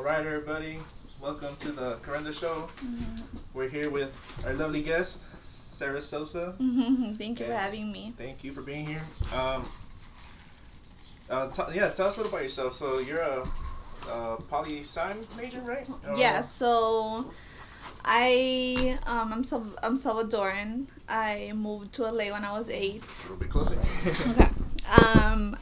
right, everybody. Welcome to the Carrendo show. Mm-hmm. We're here with our lovely guest, Sara Sosa. Thank you for having me. Thank you for being here. Tell us a little about yourself. So you're a poli-sci major, right? Yeah, so I'm Salvadoran. I moved to LA when I was 8. A little bit closer. Okay.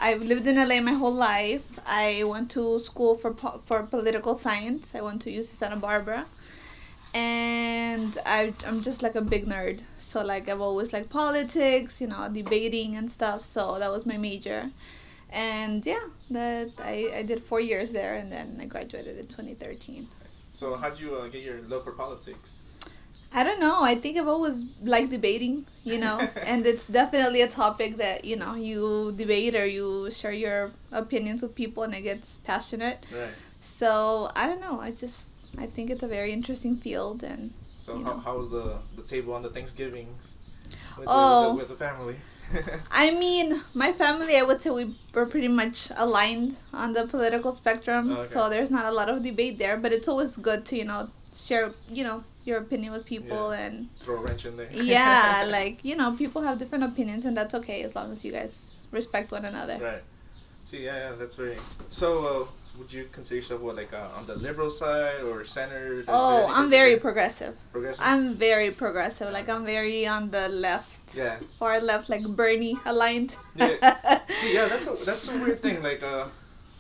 I've lived in LA my whole life. I went to school for political science. I went to UC Santa Barbara. And I'm just like a big nerd. So like I've always liked politics, debating and stuff. So that was my major. And yeah, that I did 4 years there, and then I graduated in 2013. So how'd you get your love for politics? I don't know. I think I've always liked debating, and it's definitely a topic that, you debate or you share your opinions with people and it gets passionate. Right. So I don't know. I think it's a very interesting field. And so how was the table on the Thanksgivings with the family? I mean, my family, I would say we were pretty much aligned on the political spectrum. Oh, okay. So there's not a lot of debate there, but it's always good to, share, your opinion with people and throw a wrench in there. Yeah, like, people have different opinions, and that's okay as long as you guys respect one another. Right. See, yeah, that's very... So, would you consider yourself, on the liberal side or center? Oh, I'm very progressive. Progressive? I'm very progressive. Like, I'm very on the left. Yeah. Far left, like Bernie aligned. Yeah. See, yeah, that's a weird thing. Like,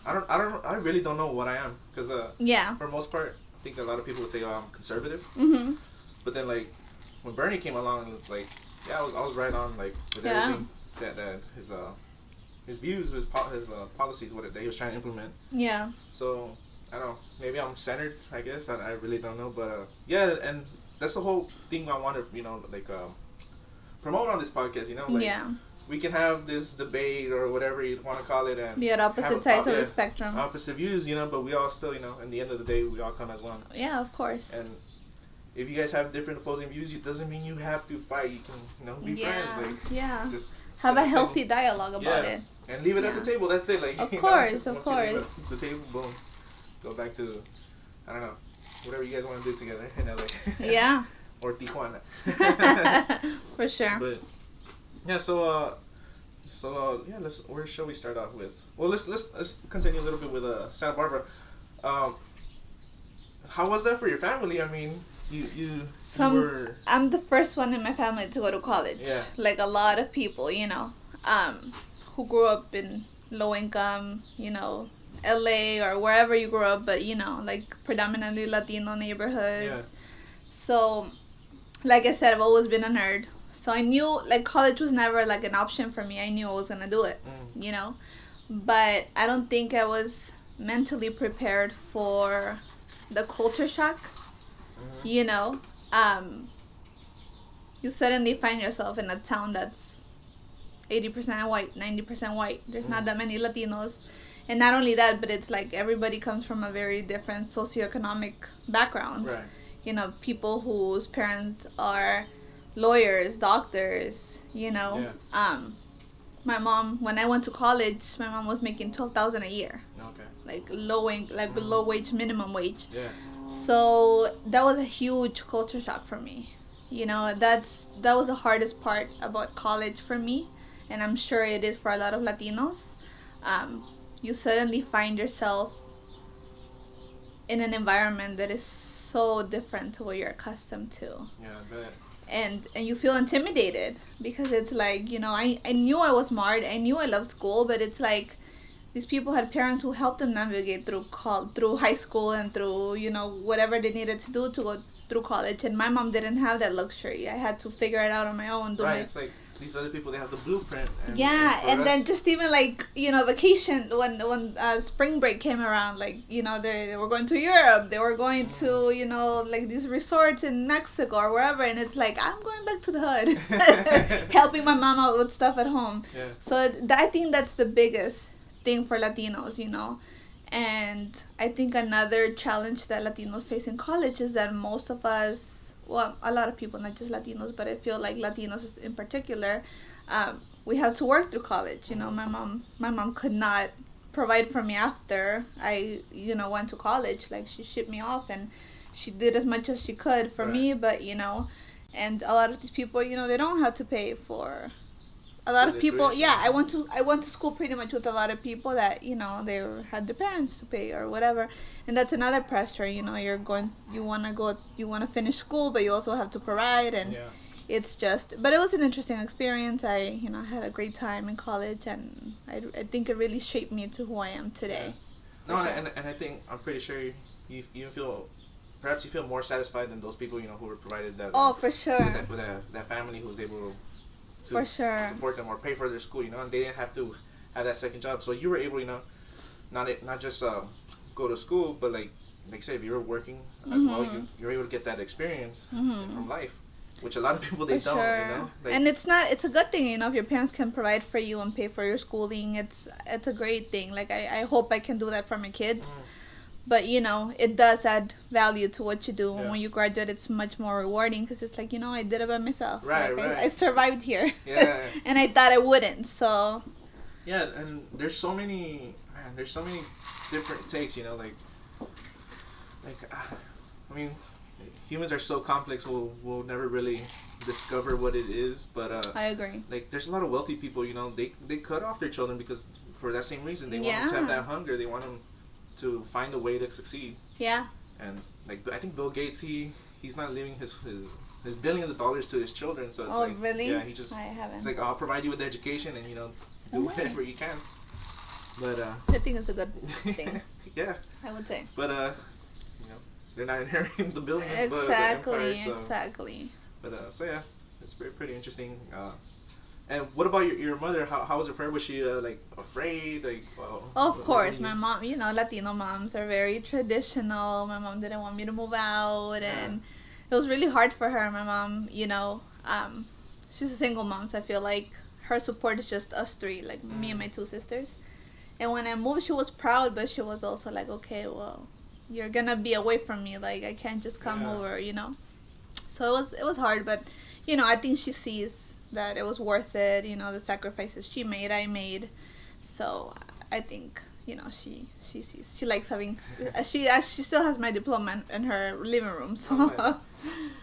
I really don't know what I am. Because, yeah. For the most part, I think a lot of people would say, I'm conservative. Mm-hmm. But then, like, when Bernie came along, it's like, yeah, I was right on, like, with everything that his views, his policies, what he was trying to implement. Yeah. So, I don't know. Maybe I'm centered, I guess. I really don't know. But, yeah, and that's the whole thing I want to, promote on this podcast, yeah. We can have this debate or whatever you want to call it. And be at opposite sides of the spectrum. Opposite views, but we all still, in the end of the day, we all come as one. Yeah, of course. And if you guys have different opposing views, it doesn't mean you have to fight. You can, be friends. Like, just have a healthy dialogue about it. And leave it at the table. That's it. Like, of course. Once you leave the table, boom. Go back to, I don't know, whatever you guys want to do together in LA. Yeah. Or Tijuana. For sure. But yeah, so where shall we start off with? Well, let's continue a little bit with Santa Barbara. How was that for your family? I mean, you were... I'm the first one in my family to go to college. Yeah. Like a lot of people, who grew up in low income, LA or wherever you grew up, but like predominantly Latino neighborhoods. Yeah. So, like I said, I've always been a nerd. So I knew, like, college was never, like, an option for me. I knew I was going to do it, But I don't think I was mentally prepared for the culture shock, You suddenly find yourself in a town that's 80% white, 90% white. There's not that many Latinos. And not only that, but it's like everybody comes from a very different socioeconomic background. Right. People whose parents are... lawyers, doctors, Yeah. My mom, when I went to college, my mom was making $12,000 a year. Okay. Like low wage, minimum wage. Yeah. So that was a huge culture shock for me. That was the hardest part about college for me, and I'm sure it is for a lot of Latinos. You suddenly find yourself in an environment that is so different to what you're accustomed to. Yeah, I bet. And you feel intimidated because it's like, I knew I was smart. I knew I loved school, but it's like these people had parents who helped them navigate through high school and through, whatever they needed to do to go through college. And my mom didn't have that luxury. I had to figure it out on my own. It's like these other people, they have the blueprint. And then just even like, vacation, when spring break came around, like, they were going to Europe, they were going to, like these resorts in Mexico or wherever, and it's like, I'm going back to the hood, helping my mom out with stuff at home. Yeah. So I think that's the biggest thing for Latinos, and I think another challenge that Latinos face in college is that most of us, well, a lot of people, not just Latinos, but I feel like Latinos in particular, we have to work through college. My mom could not provide for me after I, went to college. Like, she shipped me off, and she did as much as she could for me, but, and a lot of these people, they don't have to pay for a lot of people. Yeah, I went to school pretty much with a lot of people that they had their parents to pay or whatever, and that's another pressure. You want to finish school, but you also have to provide, and it's just. But it was an interesting experience. I had a great time in college, and I think it really shaped me to who I am today. No, sure. and I think I'm pretty sure you feel. Perhaps you feel more satisfied than those people who were provided that. Oh, for sure. With that family who was able to for sure support them or pay for their school, and they didn't have to have that second job. So you were able, not just go to school, but like say, if you were working as well, you're able to get that experience from life, which a lot of people they don't. Sure. And it's a good thing, if your parents can provide for you and pay for your schooling. It's a great thing. Like I hope I can do that for my kids. But, it does add value to what you do. And when you graduate, it's much more rewarding because it's like, I did it by myself. Right, like, I survived here. Yeah. And I thought I wouldn't, so. Yeah, and there's so many different takes, I mean, humans are so complex, we'll never really discover what it is, but I agree. Like, there's a lot of wealthy people, they cut off their children because for that same reason. They want them to have that hunger. They want them to find a way to succeed. Yeah. And like I think Bill Gates, he's not leaving his billions of dollars to his children. So it's really? Yeah, I haven't. It's like, I'll provide you with education and do whatever you can. But I think it's a good thing. Yeah. I would say. But they're not inheriting the billions. Exactly. But the empire, so. Exactly. But so yeah, it's pretty interesting. And what about your mother? How was it for her? Was she afraid? Of course, my mom. Latino moms are very traditional. My mom didn't want me to move out, and it was really hard for her. My mom, she's a single mom, so I feel like her support is just us three, like me and my two sisters. And when I moved, she was proud, but she was also like, okay, well, you're gonna be away from me. Like, I can't just come over, So it was hard, but I think she sees that it was worth it, the sacrifices she made, I made. So I think, she sees, she likes having, she still has my diploma in her living room. So. Oh, nice.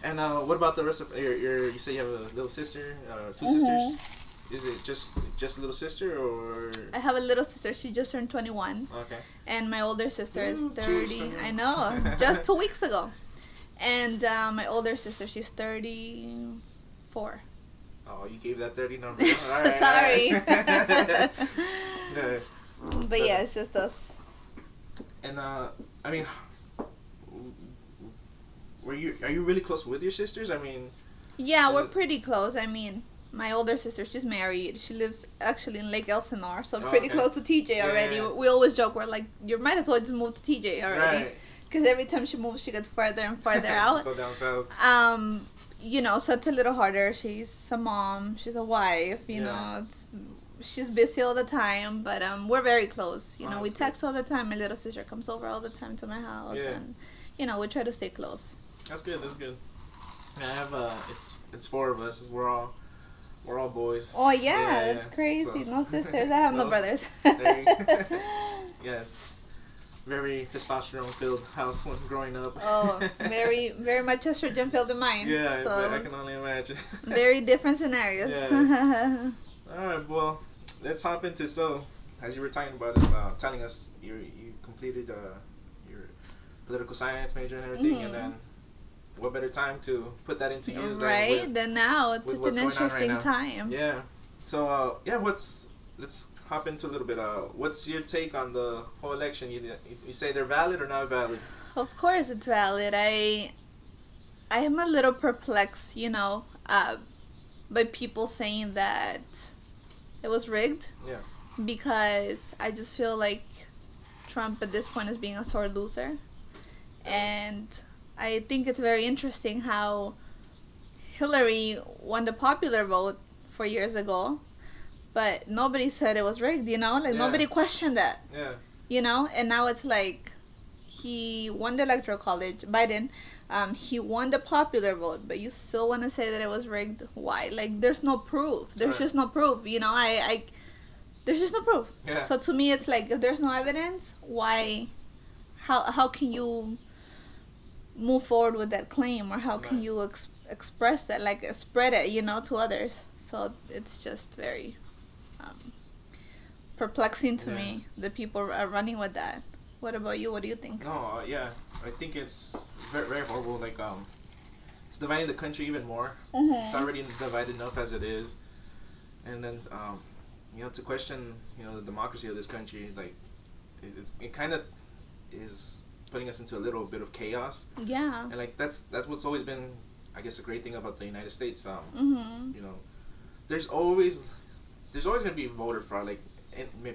And what about the rest of you say you have a little sister, two sisters? Is it just a little sister, or? I have a little sister. She just turned 21. Okay. And my older sister is 30. Geez, I know, just 2 weeks ago. And my older sister, she's 34. Oh, you gave that 30 number. All right, Sorry. all right. But yeah, it's just us. And I mean, are you really close with your sisters? I mean. Yeah, we're pretty close. I mean, my older sister, she's married. She lives actually in Lake Elsinore, so pretty close to TJ already. Yeah. We always joke, we're like, you might as well just move to TJ already. Right. Because every time she moves, she gets further and further out. Go down south. So it's a little harder. She's a mom. She's a wife. She's busy all the time. But we're very close. We text all the time. My little sister comes over all the time to my house, and we try to stay close. That's good. I have it's 4 of us. We're all boys. Oh yeah, that's crazy. So. No sisters. I have no brothers. Yeah, it's very testosterone-filled house when growing up. Oh, very, very much estrogen-filled in mine. Yeah, so I can only imagine. Very different scenarios. Yeah. All right, well, let's hop into, so, as you were talking about telling us you completed your political science major and everything, and then what better time to put that into use than now. It's such an interesting time. Yeah. So, let's hop into a little bit. What's your take on the whole election? You say they're valid or not valid? Of course it's valid. I am a little perplexed, by people saying that it was rigged. Yeah. Because I just feel like Trump at this point is being a sore loser. And I think it's very interesting how Hillary won the popular vote 4 years ago, but nobody said it was rigged, nobody questioned that. Yeah. And now it's like he won the electoral college, Biden, he won the popular vote, but you still want to say that it was rigged. Why? Like, there's no proof. There's just no proof. there's just no proof. Yeah. So to me, it's like if there's no evidence, why? How can you move forward with that claim, or how can Right. you express that, like spread it, to others? So it's just very um, perplexing to Yeah. me that people are running with that. What about you? What do you think? No, yeah, I think it's very, very horrible. Like, it's dividing the country even more. It's Mm-hmm. already divided enough as it is, and then, to question, the democracy of this country, like, it kind of is putting us into a little bit of chaos, Yeah. and like that's what's always been, I guess, a great thing about the United States. Mm-hmm. You know, there's always gonna be voter fraud, like.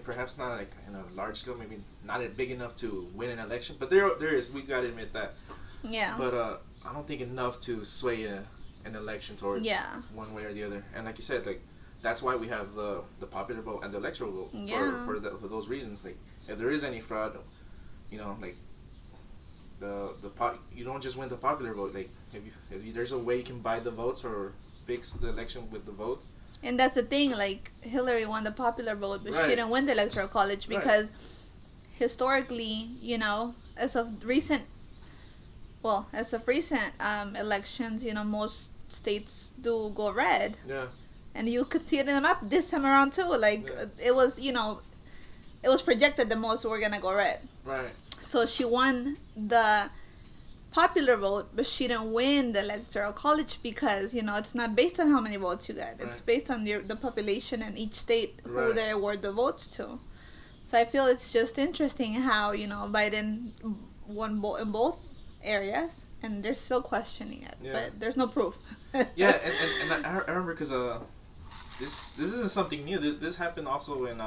Perhaps not like in a large scale, maybe not big enough to win an election, but there is. We gotta admit that. Yeah. But I don't think enough to sway an election towards one way or the other. And like you said, like that's why we have the popular vote and the electoral vote for those reasons. Like if there is any fraud, like you don't just win the popular vote. Like if there's a way you can buy the votes or fix the election with the votes. And that's the thing, like Hillary won the popular vote, but Right. she didn't win the electoral college because historically, as of recent elections, elections, most states do go red. Yeah. And you could see it in the map this time around too. Like it was, it was projected the most were gonna go red. Right. So she won the popular vote, but she didn't win the electoral college because it's not based on how many votes you get. It's based on the population in each state who they award the votes to. So I feel it's just interesting how Biden won in both areas, and they're still questioning it, but there's no proof. Yeah, and I remember because this isn't something new. This happened also in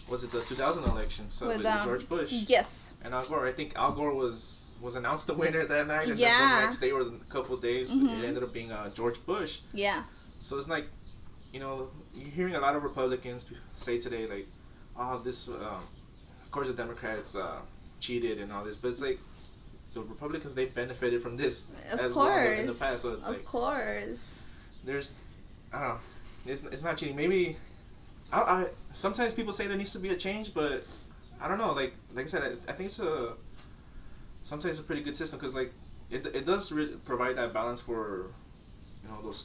was it the 2000 election? So with George Bush. Yes. And Al Gore. I think Al Gore was announced the winner that night, and then the next day or a couple of days, it ended up being George Bush. Yeah. So it's like, you're hearing a lot of Republicans say today, like, oh, this, of course the Democrats cheated and all this, but it's like, the Republicans, they benefited from this well in the past, so it's like, of course. There's, I don't know, it's not cheating. Maybe, I sometimes people say there needs to be a change, but I don't know, like I said, I think it's sometimes a pretty good system because like it does provide that balance for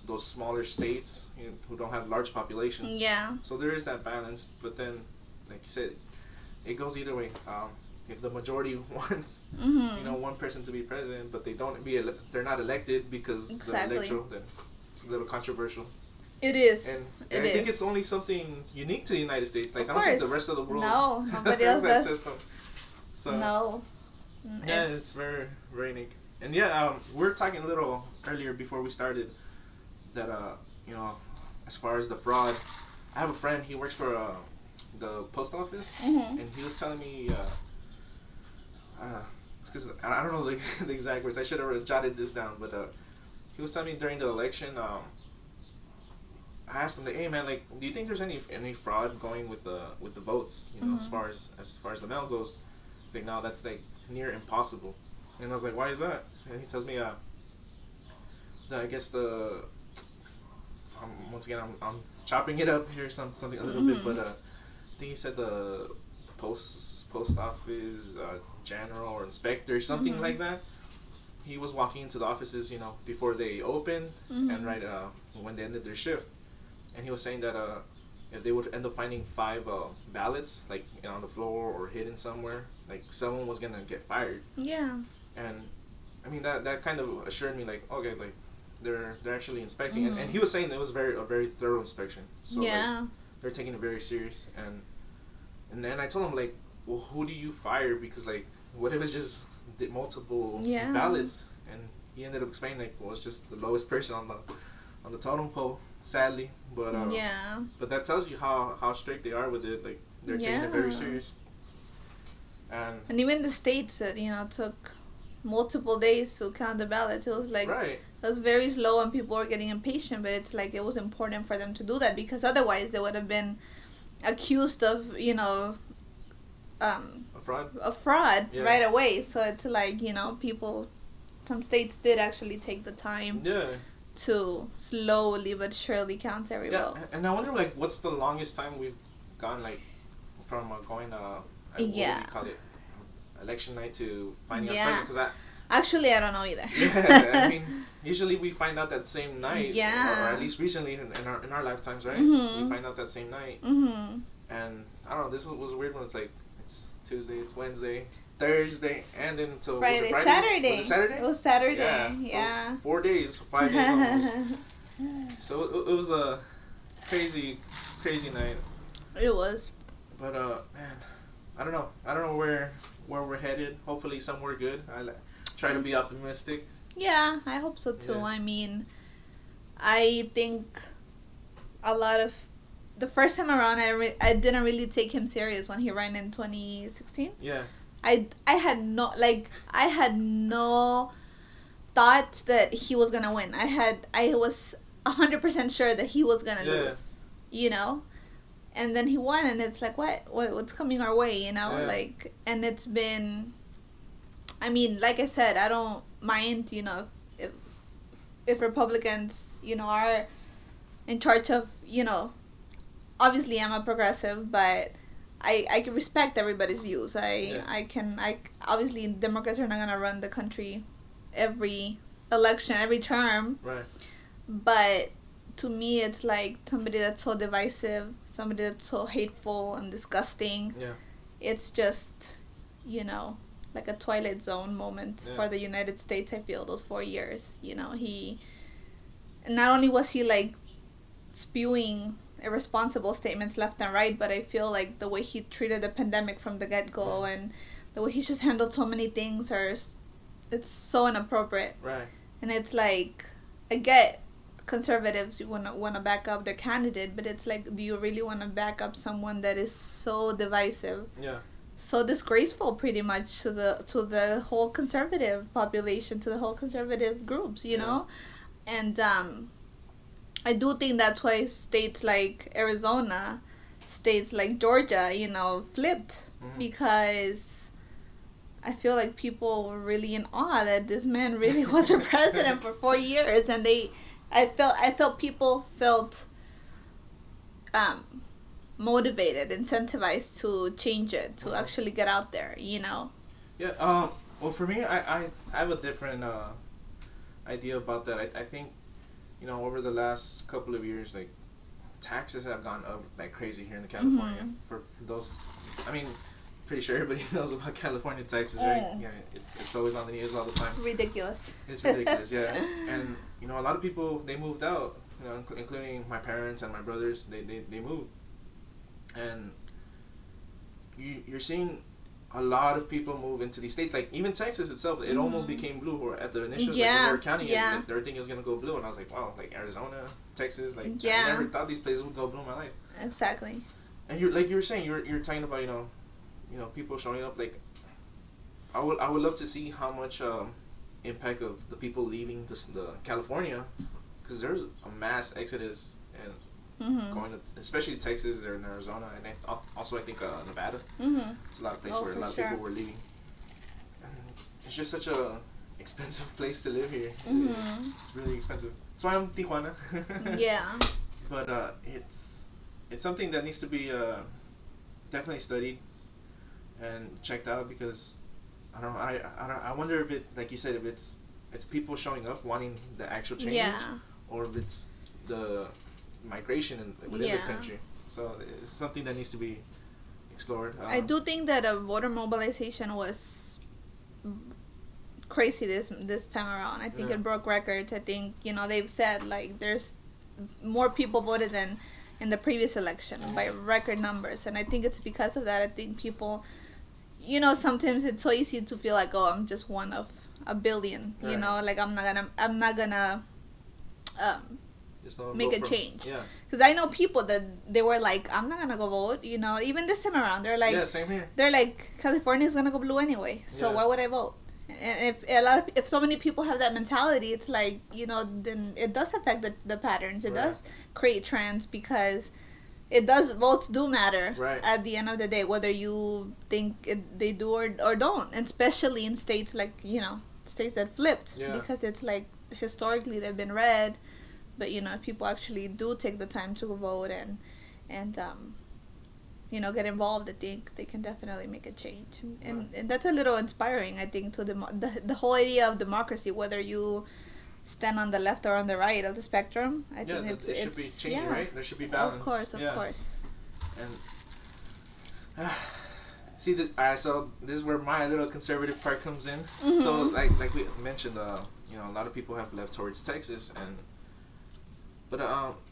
those smaller states who don't have large populations. Yeah. So there is that balance, but then like you said, it goes either way. If the majority wants one person to be president, but they're not elected because the electoral, then it's a little controversial. It is. And I think it's only something unique to the United States. Like of I don't course. think the rest of the world. No, nobody else that does. system. So no. yeah, it's very, very unique. And yeah, we were talking a little earlier before we started that as far as the fraud, I have a friend. He works for the post office, and he was telling me, it's because I don't know the exact words. I should have jotted this down, but he was telling me during the election. I asked him, like, hey man, like, do you think there's any fraud going with the votes? As far as the mail goes. He's like, no, that's like near impossible. And I was like, why is that? And he tells me, I guess once again, I'm chopping it up here, something a little bit, but I think he said the post office general or inspector, something like that. He was walking into the offices, before they opened and right when they ended their shift, and he was saying that if they would end up finding 5 ballots like on the floor or hidden somewhere, like someone was gonna get fired. Yeah. And I mean that kind of assured me, like, okay, like they're actually inspecting, and he was saying it was a very thorough inspection. So like, they're taking it very serious. And then I told him, like, well, who do you fire? Because like, what if it's just multiple ballots? And he ended up explaining, like, well, it's just the lowest person on the totem pole, sadly. But but that tells you how strict they are with it. Like they're taking it very serious. And even the states that took multiple days to count the ballots, it was like it was very slow and people were getting impatient. But it's like it was important for them to do that because otherwise they would have been accused of a fraud right away. So it's like people, some states did actually take the time to slowly but surely count every vote. And I wonder, like, what's the longest time we've gone like from going what do we Yeah. call it, election night to finding out Yeah. president? Because Actually, I don't know either. yeah, I mean, usually we find out that same night, Yeah. or at least recently in our lifetimes, right? Mhm. We find out that same night, Mhm. and I don't know. This was a weird one. It's like it's Tuesday, it's Wednesday, Thursday, and then until was it Friday? Saturday. Was it Saturday? It was Saturday. Yeah. Yeah. So it's 4 days, 5 days almost. So it was a crazy night. It was. But man, I don't know. I don't know where we're headed. Hopefully somewhere good. Try to be optimistic. Yeah, I hope so too. Yeah. I mean, I think a lot of the first time around, I didn't really take him serious when he ran in 2016. Yeah. I had no thought that he was gonna win. I was 100% sure that he was gonna lose. You know, and then he won, and it's like what's coming our way? You know, like, and it's been. I mean, like I said, I don't mind, you know, if Republicans, you know, are in charge of, you know, obviously I'm a progressive, but I can respect everybody's views. Obviously Democrats are not gonna run the country every election, every term. Right. But to me, it's like somebody that's so divisive, somebody that's so hateful and disgusting. Yeah. It's just, you know, like a Twilight Zone moment for the United States. I feel those 4 years, you know, not only was he like spewing irresponsible statements left and right, but I feel like the way he treated the pandemic from the get-go and the way he just handled so many things it's so inappropriate. Right. And it's like, I get conservatives want to back up their candidate, but it's like, do you really want to back up someone that is so divisive? Yeah. So disgraceful, pretty much, to the whole conservative population, to the whole conservative groups, you know, and I do think that's why states like Arizona, states like Georgia, you know, flipped, because I feel like people were really in awe that this man really was a president for 4 years, and I felt people felt motivated, incentivized to change it, to actually get out there, you know. Yeah. Well, for me, I have a different idea about that. I think, you know, over the last couple of years, like, taxes have gone up like crazy here in California. For those, I mean, pretty sure everybody knows about California taxes, right? Yeah, it's always on the news all the time. Ridiculous. It's ridiculous, yeah. And you know, a lot of people, they moved out, you know, including my parents and my brothers. They moved, and you're seeing a lot of people move into these states. Like, even Texas itself, it almost became blue. Or at the initial, like, when they were counting it, like, they were thinking it was gonna go blue, and I was like, wow, like Arizona, Texas, like, I never thought these places would go blue in my life. Exactly. And you're like you were saying, you're talking about, you know, people showing up. Like, I would love to see how much impact of the people leaving the California, because there's a mass exodus and going to, especially Texas or in Arizona, and also I think Nevada. It's a lot of places where a lot of people were leaving. And it's just such a expensive place to live here. It's really expensive. That's why I'm Tijuana. Yeah. But it's something that needs to be definitely studied and checked out, because I wonder if it, like you said, if it's people showing up wanting the actual change, or if it's the migration within the country. So it's something that needs to be explored. I do think that a voter mobilization was crazy this time around. I think it broke records. I think, you know, they've said like there's more people voted than in the previous election by record numbers, and I think it's because of that. I think people, you know, sometimes it's so easy to feel like, oh, I'm just one of a billion, you know, like I'm not gonna make a change. Yeah. Because I know people that they were like, I'm not gonna go vote, you know. Even this time around, they're like, yeah, same here. They're like, California's gonna go blue anyway, so why would I vote? And if so many people have that mentality, it's like, you know, then it does affect the patterns. It does create trends, because votes do matter at the end of the day, whether you think they do or don't, and especially in states like, you know, states that flipped, because it's like historically they've been red, but, you know, if people actually do take the time to vote and get involved, I think they can definitely make a change, and that's a little inspiring, I think, to the whole idea of democracy, whether you stand on the left or on the right of the spectrum. I think it should be changing, right? There should be balance. Of course. And see that so this is where my little conservative part comes in. Mm-hmm. So like we mentioned, a lot of people have left towards Texas, but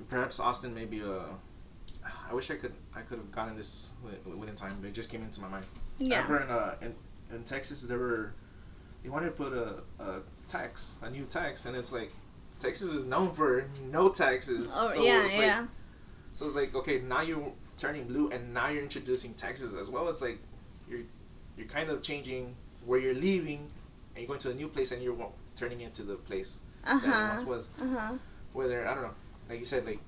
perhaps Austin maybe I wish I could have gotten this within time, but it just came into my mind. Yeah. I remember in Texas they wanted to put a new tax, and it's like Texas is known for no taxes. Oh, so yeah. So it's like, okay, now you're turning blue, and now you're introducing taxes as well. It's like you're kind of changing where you're leaving, and you're going to a new place, and you're turning into the place that it once was. Whether, I don't know, like you said, like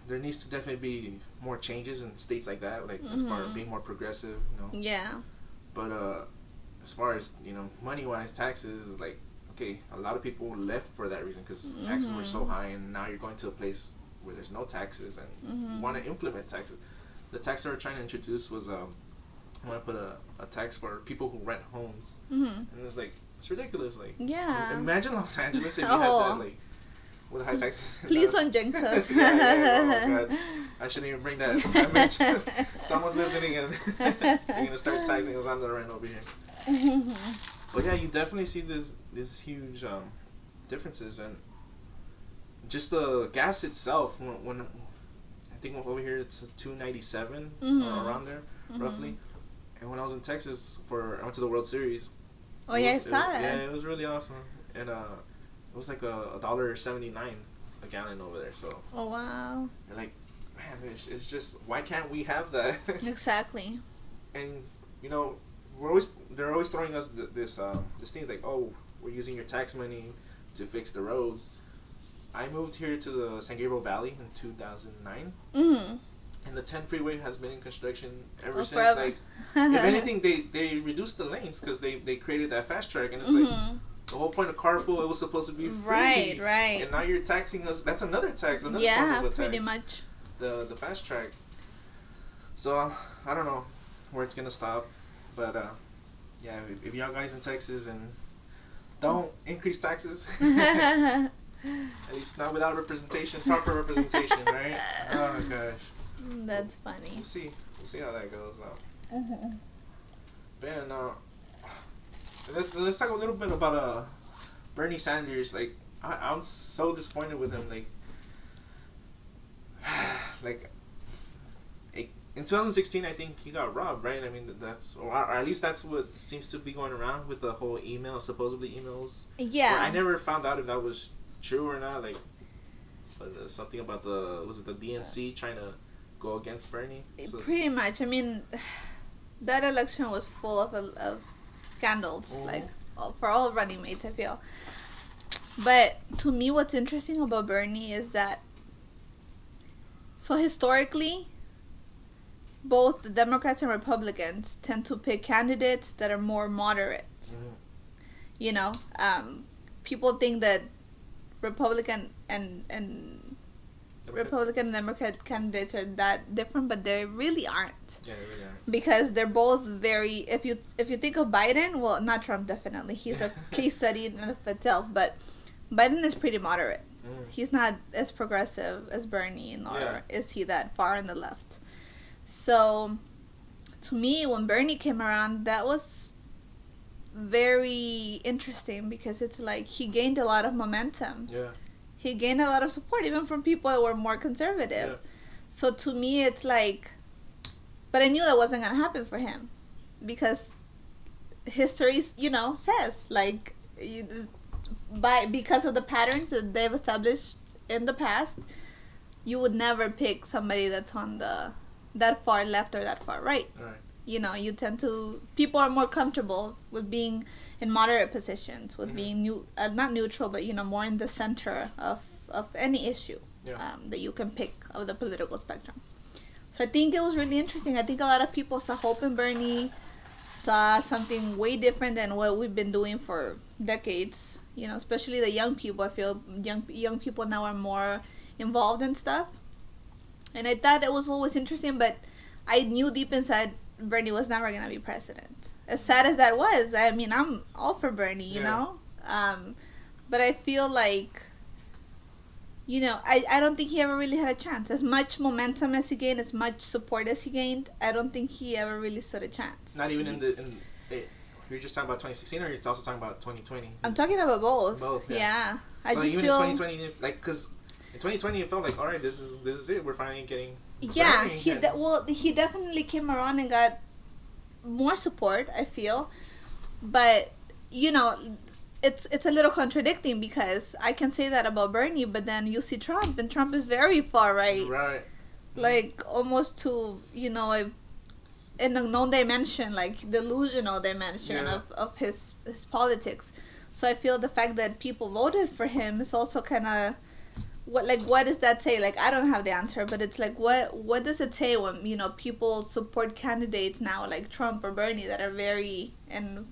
there needs to definitely be more changes in states like that, like as far as being more progressive, Yeah. But as far as money wise, taxes is like, okay, a lot of people left for that reason because taxes were so high, and now you're going to a place where there's no taxes, and you want to implement taxes. The tax they were trying to introduce was I want to put a tax for people who rent homes, and it's like, it's ridiculous. Like, imagine Los Angeles if you had that, like, with high taxes. Please don't jinx us. Oh God, I shouldn't even bring that image. Someone's listening and you're gonna start taxing us on the rent over here. But yeah, you definitely see this huge differences, and just the gas itself. When I think over here it's $2.97 or around there, roughly. And when I was in Texas I went to the World Series. Oh yeah, I saw that. Yeah, it was really awesome, and it was like $1.79 a gallon over there. So. Oh wow. You're like, man, it's just, why can't we have that? Exactly. And they're always throwing us this things like, oh, we're using your tax money to fix the roads. I moved here to the San Gabriel Valley in 2009. And the 10 freeway has been in construction ever since. Forever. Like, if anything, they reduced the lanes because they created that fast track, and it's like the whole point of carpool, it was supposed to be free. Right. And now you're taxing us. That's another tax. Form of a tax. Pretty much. The fast track. So I don't know where it's gonna stop, but yeah, if y'all guys in Texas, and don't increase taxes. At least not without proper representation, right? Oh gosh. That's funny. We'll see how that goes though. Ben, let's talk a little bit about Bernie Sanders. Like, I'm so disappointed with him. Like in 2016, I think he got robbed, right? I mean, or at least that's what seems to be going around with the whole supposedly emails. Yeah. I never found out if that was true or not. Like, something about was it the DNC trying to go against Bernie? So, pretty much. I mean, that election was full of scandals, like for all running mates, I feel. But to me, what's interesting about Bernie is that, so historically, both the Democrats and Republicans tend to pick candidates that are more moderate. People think that Republican and Democrat candidates are that different, but they really aren't. Yeah, they really aren't. Because they're both very. If you think of Biden, well, not Trump, definitely. He's a case study in and of itself, but Biden is pretty moderate. He's not as progressive as Bernie, nor is he that far on the left. So, to me, when Bernie came around, that was very interesting because it's like he gained a lot of momentum. Yeah. He gained a lot of support, even from people that were more conservative. Yeah. So to me, it's like, but I knew that wasn't gonna happen for him, because history, says like, because of the patterns that they've established in the past, you would never pick somebody that's on that far left or that far right. Right. You tend to, people are more comfortable with being in moderate positions, with being not neutral, but more in the center of any issue that you can pick of the political spectrum. So I think it was really interesting. I think a lot of people saw hope in Bernie, saw something way different than what we've been doing for decades. Especially the young people. I feel young people now are more involved in stuff. And I thought it was always interesting, but I knew deep inside Bernie was never gonna be president. As sad as that was, I mean, I'm all for Bernie, you know. But I feel like, you know, I don't think he ever really had a chance. As much momentum as he gained, as much support as he gained, I don't think he ever really stood a chance. Not even you're just talking about 2016, or you're also talking about 2020? I'm talking about both. Both, yeah. I so just even feel in 2020, like, because in 2020 it felt like, all right, this is it. We're finally getting. Yeah, he definitely came around and got more support, I feel, but you know, it's a little contradicting because I can say that about Bernie, but then you see Trump, and Trump is very far right, like almost to, you know, in a known dimension, like delusional dimension of his politics. So I feel the fact that people voted for him is also kind of what does that say? Like, I don't have the answer, but it's like, what does it say when, you know, people support candidates now like Trump or Bernie that are very in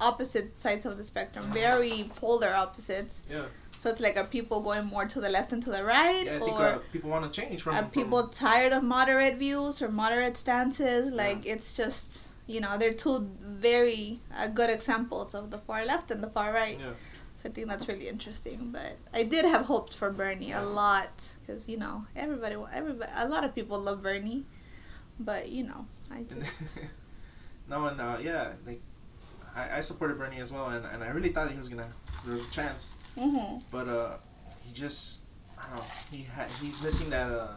opposite sides of the spectrum, very polar opposites. Yeah. So it's like, are people going more to the left and to the right? Yeah, I think people want to change Are people tired of moderate views or moderate stances? Like, it's just, you know, they're two very good examples of the far left and the far right. Yeah. So I think that's really interesting. But I did have hopes for Bernie a lot because, you know, everybody, a lot of people love Bernie. But, you know, I just... No, and like, I supported Bernie as well, and I really thought there was a chance. Mm-hmm. But he just, I don't know, he's missing that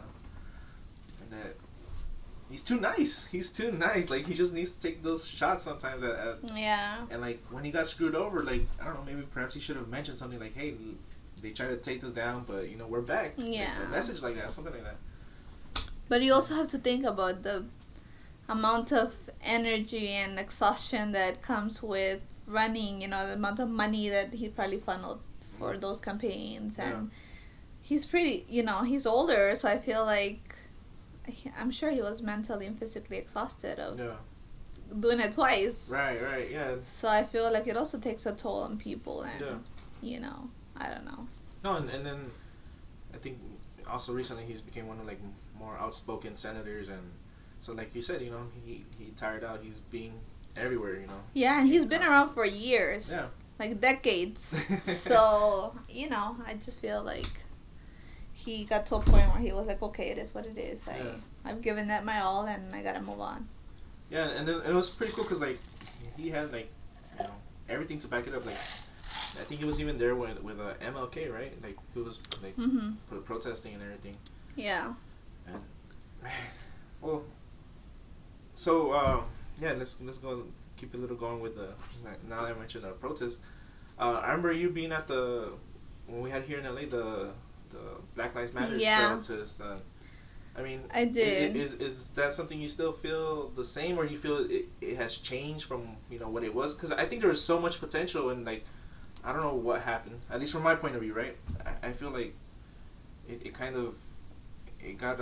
he's too nice. Like, he just needs to take those shots sometimes and like, when he got screwed over, like, I don't know, maybe perhaps he should have mentioned something like, hey, they tried to take us down, but, you know, we're back. Yeah. Like, a message like that, something like that. But you also have to think about the amount of energy and exhaustion that comes with running, you know, the amount of money that he probably funneled for those campaigns, and he's pretty, you know, he's older, so I feel like I'm sure he was mentally and physically exhausted of doing it twice. Right, yeah. So I feel like it also takes a toll on people, and you know, I don't know. No, and then I think also recently he's became one of, like, more outspoken senators, and so, like you said, you know, he tired out. He's being everywhere, you know. Yeah, and he's been around for years. Yeah. Like decades. So, you know, I just feel like he got to a point where he was like, okay, it is what it is. I've given that my all, and I gotta move on. Yeah, and then it was pretty cool because, like, he had, like, you know, everything to back it up. Like, I think he was even there with MLK, right? Like, he was, like, protesting and everything. Yeah. And, man, well, so let's go keep a little going with the, now that I mentioned protest. I remember you being at when we had here in LA the Black Lives Matter protest. I mean, I did. Is that something you still feel the same, or you feel it has changed from, you know, what it was? Because I think there was so much potential, and, like, I don't know what happened. At least from my point of view, right? I feel like it kind of got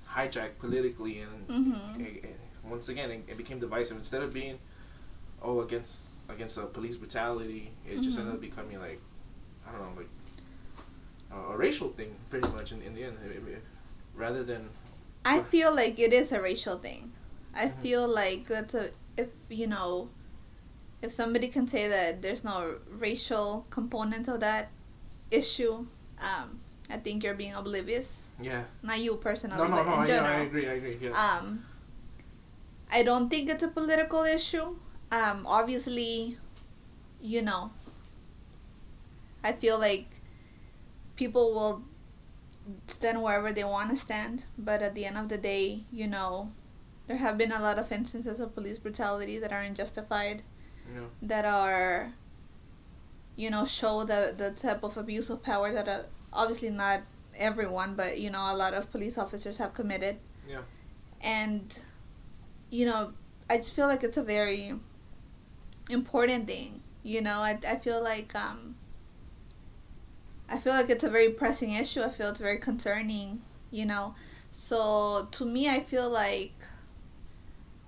hijacked politically, and once again it became divisive. Instead of being against police brutality, it just ended up becoming, like, I don't know, like a racial thing pretty much in the end, rather than... I feel like it is a racial thing. I feel like if somebody can say that there's no racial component of that issue, I think you're being oblivious. Yeah. Not you personally, no, but in general. I agree. Yes. I don't think it's a political issue. Obviously, you know, I feel like people will stand wherever they want to stand, but at the end of the day, you know, there have been a lot of instances of police brutality that are unjustified, that are, you know, show the type of abuse of power that are obviously not everyone, but, you know, a lot of police officers have committed. Yeah. And, you know, I just feel like it's a very important thing. You know, I feel like it's a very pressing issue. I feel it's very concerning, you know. So to me, I feel like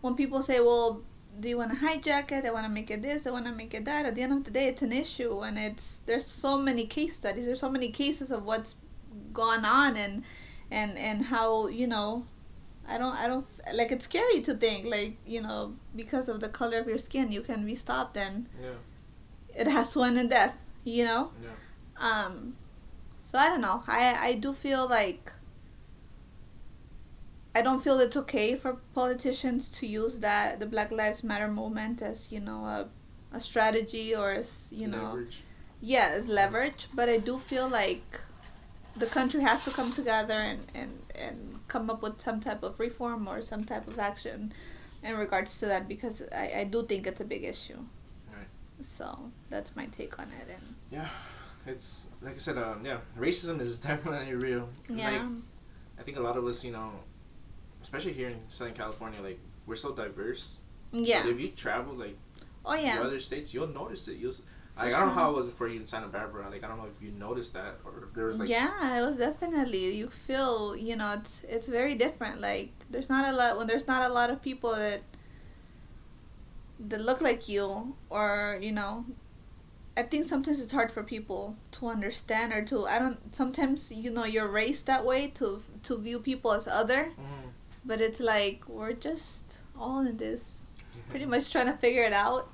when people say, well, they want to hijack it, they want to make it this, they want to make it that, at the end of the day, it's an issue, and there's so many case studies, there's so many cases of what's gone on, and and how, I don't like, it's scary to think, like, because of the color of your skin you can be stopped, and Yeah. it has to end in death, you know. Yeah. So I don't know, I do feel like, I don't feel it's okay for politicians to use that, the Black Lives Matter movement, as, a strategy, or as, Leverage. yeah, as leverage. But I do feel like the country has to come together, and come up with some type of reform or some type of action in regards to that, because I do think it's a big issue. Right. So that's my take on it. And Yeah, it's like I said. Yeah, racism is definitely real. yeah, Like, I think a lot of us, especially here in Southern California, like, we're so diverse. yeah, But if you travel, like, oh yeah, to other states, you'll notice it. For Like, I don't know sure. how it was for you in Santa Barbara. Like, I don't know if you noticed that, or if there was like. Yeah, it was definitely, you feel, it's very different. Like, there's not a lot, when there's not a lot of people that look like you, or, I think sometimes it's hard for people to understand, or to, I don't, sometimes, you're raised that way to view people as other, Mm, but it's like, we're just all in this, pretty much trying to figure it out.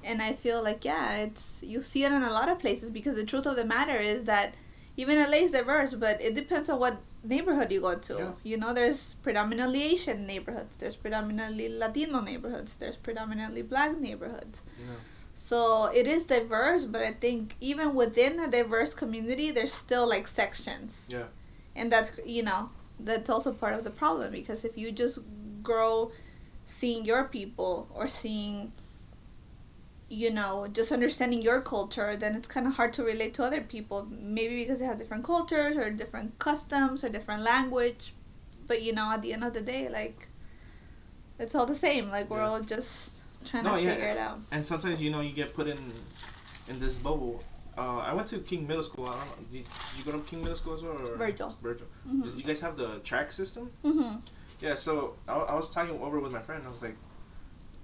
And I feel like, yeah, you see it in a lot of places, because the truth of the matter is that even LA is diverse, but it depends on what neighborhood you go to. Yeah. There's predominantly Asian neighborhoods, there's predominantly Latino neighborhoods, there's predominantly Black neighborhoods. Yeah. So it is diverse, but I think even within a diverse community, there's still like sections. Yeah. And that's also part of the problem, because if you just grow seeing your people, or seeing, just understanding your culture, then it's kind of hard to relate to other people. Maybe because they have different cultures, or different customs, or different language. But, at the end of the day, like, it's all the same. Like, we're all just trying to figure it out. And sometimes, you get put in this bubble. I went to King Middle School. I don't know. Did you go to King Middle School as well? Or? Virgil. Mm-hmm. Did you guys have the track system? Mm-hmm. Yeah, so I was talking over with my friend. I was like,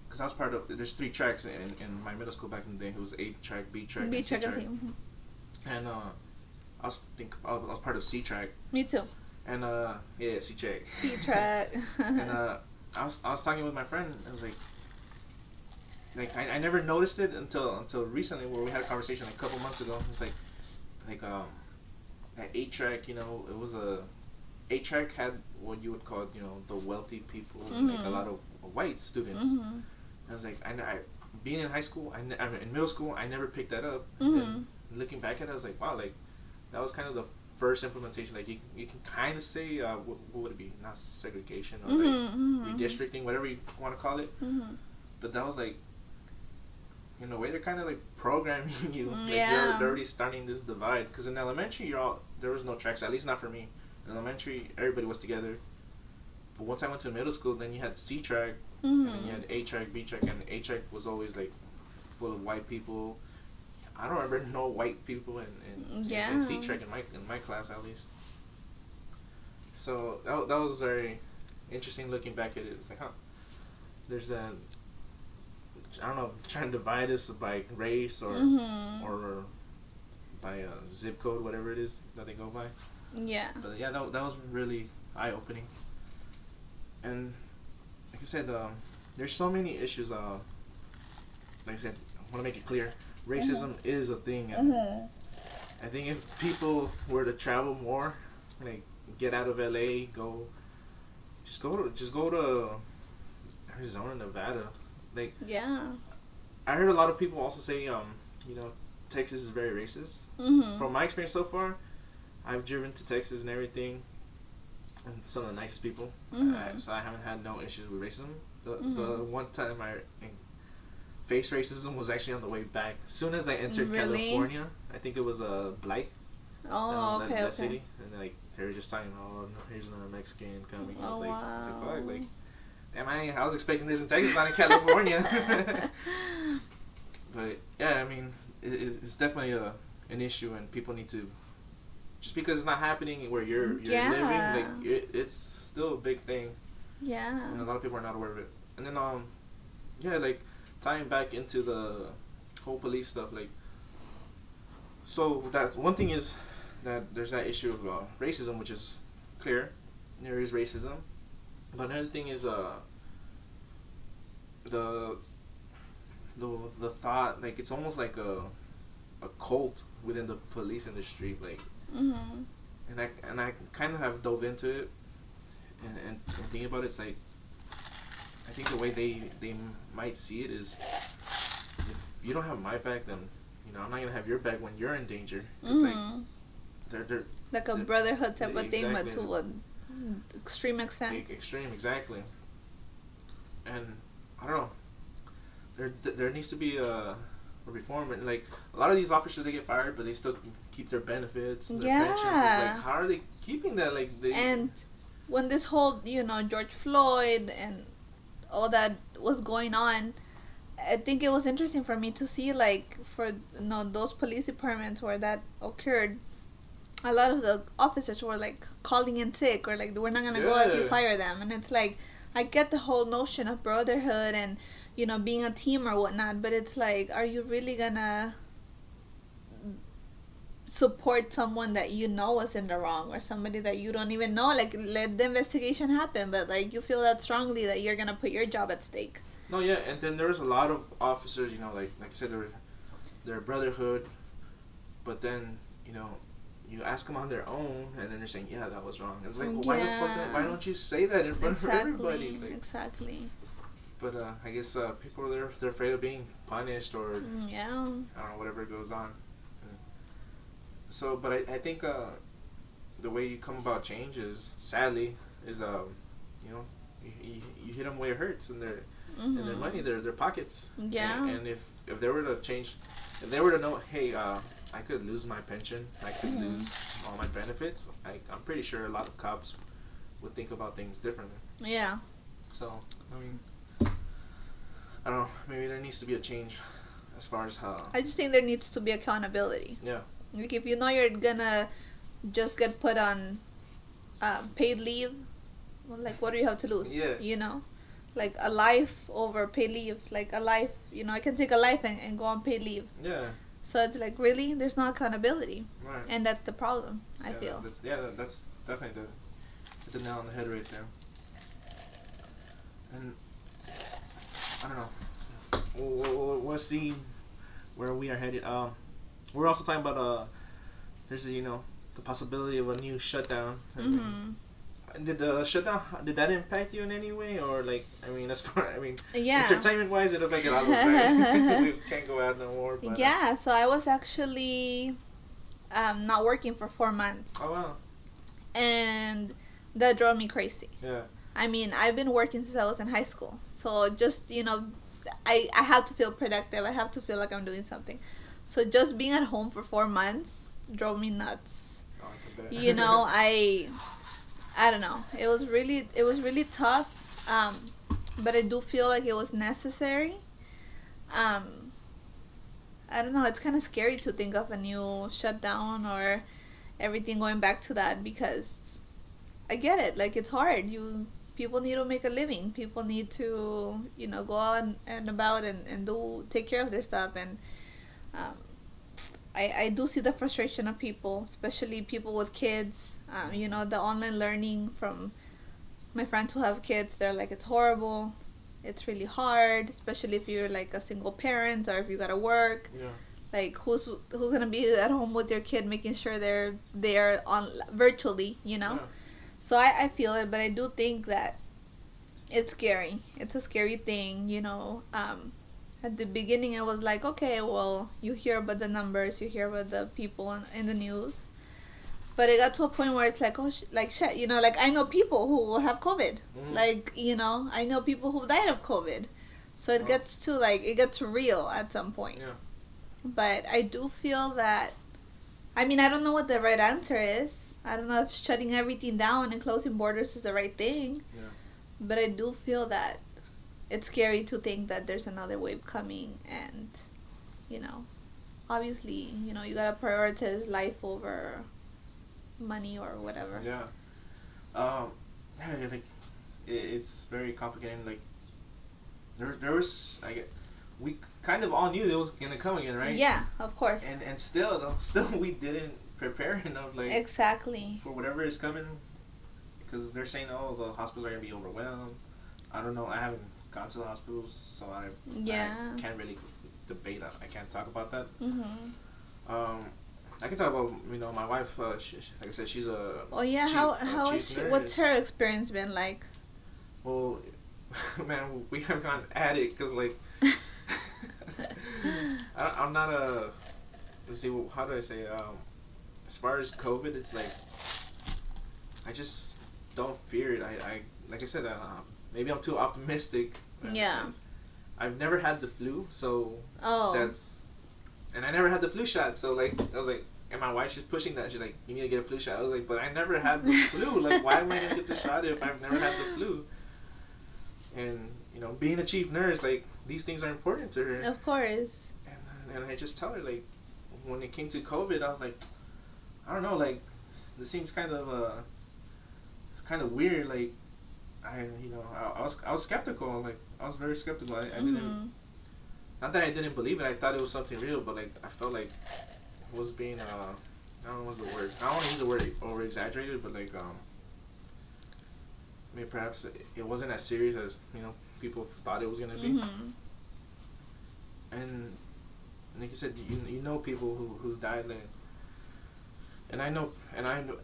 because I was part of, there's 3 tracks in my middle school back in the day. It was A track, B track, B and C track, track. mm-hmm. And I was part of C track. Me too. And yeah, C track. C track. And I was talking with my friend. I was like I never noticed it until recently, where we had a conversation like a couple months ago. It's like that 8 track, it was a 8 track had what you would call, the wealthy people, Mm-hmm. like a lot of white students. Mm-hmm. I was like, I being in high school, I mean, in middle school, I never picked that up. Mm-hmm. And looking back at it, I was like, wow, like, that was kind of the first implementation. Like, you can kind of say, what would it be? Not segregation, or Mm-hmm. like redistricting, whatever you want to call it. Mm-hmm. But that was like, in a way, they're kind of like programming you. Like, Yeah. they're already starting this divide. Because in elementary, there was no tracks, at least not for me. In elementary, everybody was together. But once I went to middle school, then you had C track, Mm-hmm. and then you had A track, B track, and A track was always like full of white people. I don't remember no white people in C track in my class, at least. So that was very interesting looking back at it. It's like, huh, there's that. I don't know, trying to divide us by race, or Mm-hmm. or by zip code, whatever it is that they go by. Yeah. But yeah, that was really eye opening. And like I said, there's so many issues. Like I said, I want to make it clear, racism is a thing. And I think if people were to travel more, like get out of LA, just go to Arizona, Nevada. Like, Yeah. I heard a lot of people also say, Texas is very racist. Mm-hmm. From my experience so far, I've driven to Texas and everything, and some of the nicest people. Mm-hmm. So I haven't had no issues with racism. The one time I faced racism was actually on the way back. As soon as I entered California, I think it was Blythe. Oh, that was okay. that city, and like they were just talking, oh, no, here's another Mexican coming. I was like, fuck, like, damn, I was expecting this in Texas, not in California. But yeah, I mean, it's definitely an issue, and people need to, just because it's not happening where you're living, like it's still a big thing. Yeah. And a lot of people are not aware of it. And then yeah, like tying back into the whole police stuff, like, so that's one thing, is that there's that issue of racism, which is clear. There is racism, but another thing is the the thought, like it's almost like a cult within the police industry, like. Mm-hmm. And I kind of have dove into it, and thinking about it, it's like I think the way they might see it is, if you don't have my back, then I'm not gonna have your back when you're in danger. It's like they're like a brotherhood type of thing, but exactly. to an extreme extent. Extreme, exactly. And I don't know. There needs to be a reform, and like a lot of these officers, they get fired, but they still keep their benefits, their pensions. It's like, how are they keeping that? Like and when this whole George Floyd and all that was going on, I think it was interesting for me to see, like, for those police departments where that occurred, a lot of the officers were like calling in sick, or like, we're not gonna go if you fire them. And it's like, I get the whole notion of brotherhood and being a team or whatnot, but it's like, are you really gonna support someone that was in the wrong, or somebody that you don't even know? Like, let the investigation happen, but like, you feel that strongly that you're gonna put your job at stake. No, yeah, and then there's a lot of officers, like I said, they're a brotherhood, but then you ask them on their own, and then they're saying, yeah, that was wrong. And it's like, well, why don't you say that in front of everybody? Like, exactly. But I guess people they're afraid of being punished, or I don't know, whatever goes on. So, but I think the way you come about change is, sadly, is you hit them where it hurts, and their money, their pockets. Yeah. And if they were to change, if they were to know, hey, I could lose my pension, I could lose all my benefits, I'm pretty sure a lot of cops would think about things differently. Yeah. So, I mean, I don't know, maybe there needs to be a change as far as how... I just think there needs to be accountability. Yeah. Like, if you're gonna just get put on paid leave, well, like, what do you have to lose? Yeah. Like, a life over paid leave. Like, a life, I can take a life and go on paid leave. Yeah. So it's like, really? There's no accountability. Right. And that's the problem, I feel. That's definitely the nail on the head right there. And I don't know. We'll see where we are headed. We're also talking about there's the possibility of a new shutdown. Did the shutdown, did that impact you in any way, or like, as far, entertainment wise, it affected all of us, right? We can't go out no more. But, so I was actually not working for 4 months. Oh wow. And that drove me crazy. Yeah. I've been working since I was in high school, so just I have to feel productive. I have to feel like I'm doing something. So just being at home for 4 months drove me nuts. Oh, I can bet. I don't know. It was really tough. But I do feel like it was necessary. I don't know. It's kind of scary to think of a new shutdown or everything going back to that, because I get it. Like, it's hard. People need to make a living. People need to, go out and about and take care of their stuff. And I do see the frustration of people, especially people with kids. The online learning from my friends who have kids, they're like, it's horrible. It's really hard, especially if you're like a single parent, or if you gotta work. Yeah. Like, who's gonna be at home with your kid, making sure they're on virtually, Yeah. So I feel it, but I do think that it's scary. It's a scary thing, At the beginning, I was like, okay, well, you hear about the numbers, you hear about the people in the news. But it got to a point where it's like, oh, shit, like, I know people who have COVID. Like, I know people who died of COVID. So it gets to, like, it gets real at some point. Yeah. But I do feel that, I don't know what the right answer is. I don't know if shutting everything down and closing borders is the right thing. Yeah. But I do feel that it's scary to think that there's another wave coming, and, obviously, you gotta prioritize life over money or whatever. Yeah. Like, it's very complicated. Like, there was, we kind of all knew it was gonna come again, right? Yeah, of course. And still we didn't prepare enough, like, exactly, for whatever is coming. because they're saying, oh, the hospitals are gonna be overwhelmed. I don't know. I haven't gone to the hospitals, so I can't really debate that. I can't talk about that. I can talk about my wife. Like I said, she's a oh yeah, how is she? What's her experience been like? Well, man, we have gone at it because like I'm not a. Let's see. How do I say? As far as COVID, it's like I just don't fear it. I like I said, maybe I'm too optimistic. Yeah. I've never had the flu, so and I never had the flu shot. So like I was like, and my wife, she's pushing that. She's like, you need to get a flu shot. I was like, but I never had the flu. Like, why am I gonna get the shot if I've never had the flu? And being a chief nurse, like these things are important to her. Of course. And I just tell her, like, when it came to COVID, I was like, I don't know, like this seems kind of it's kind of weird. Like I was skeptical. Like I was very skeptical. I didn't. Not that I didn't believe it. I thought it was something real, but like I felt like it was being I don't know what's the word. I don't want to use the word over exaggerated, but like maybe perhaps it wasn't as serious as people thought it was gonna be. And like you said, you know people who died, like, and I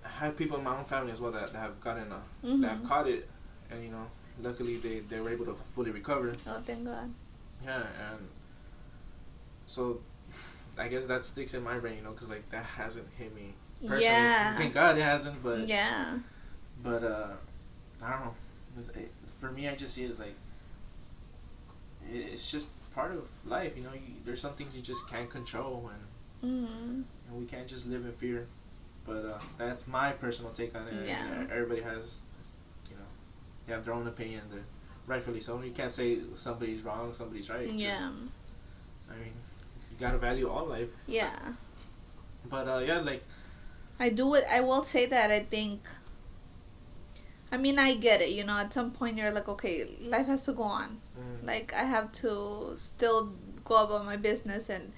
have people in my own family as well that have gotten that have caught it, and luckily they were able to fully recover. Oh, thank God. Yeah, and so I guess that sticks in my brain, because like that hasn't hit me personally. Yeah. Thank God it hasn't, but yeah. But I don't know. For me, I just see it as like it's just part of life. There's some things you just can't control, and we can't just live in fear. But that's my personal take on it. Yeah. Everybody has, they have their own opinion. They're rightfully so. You can't say somebody's wrong, somebody's right. Yeah. I mean, you gotta value all life. Yeah. But yeah, like I will say that I think. I mean, I get it. At some point you're like, okay, life has to go on. Like I have to still go about my business and,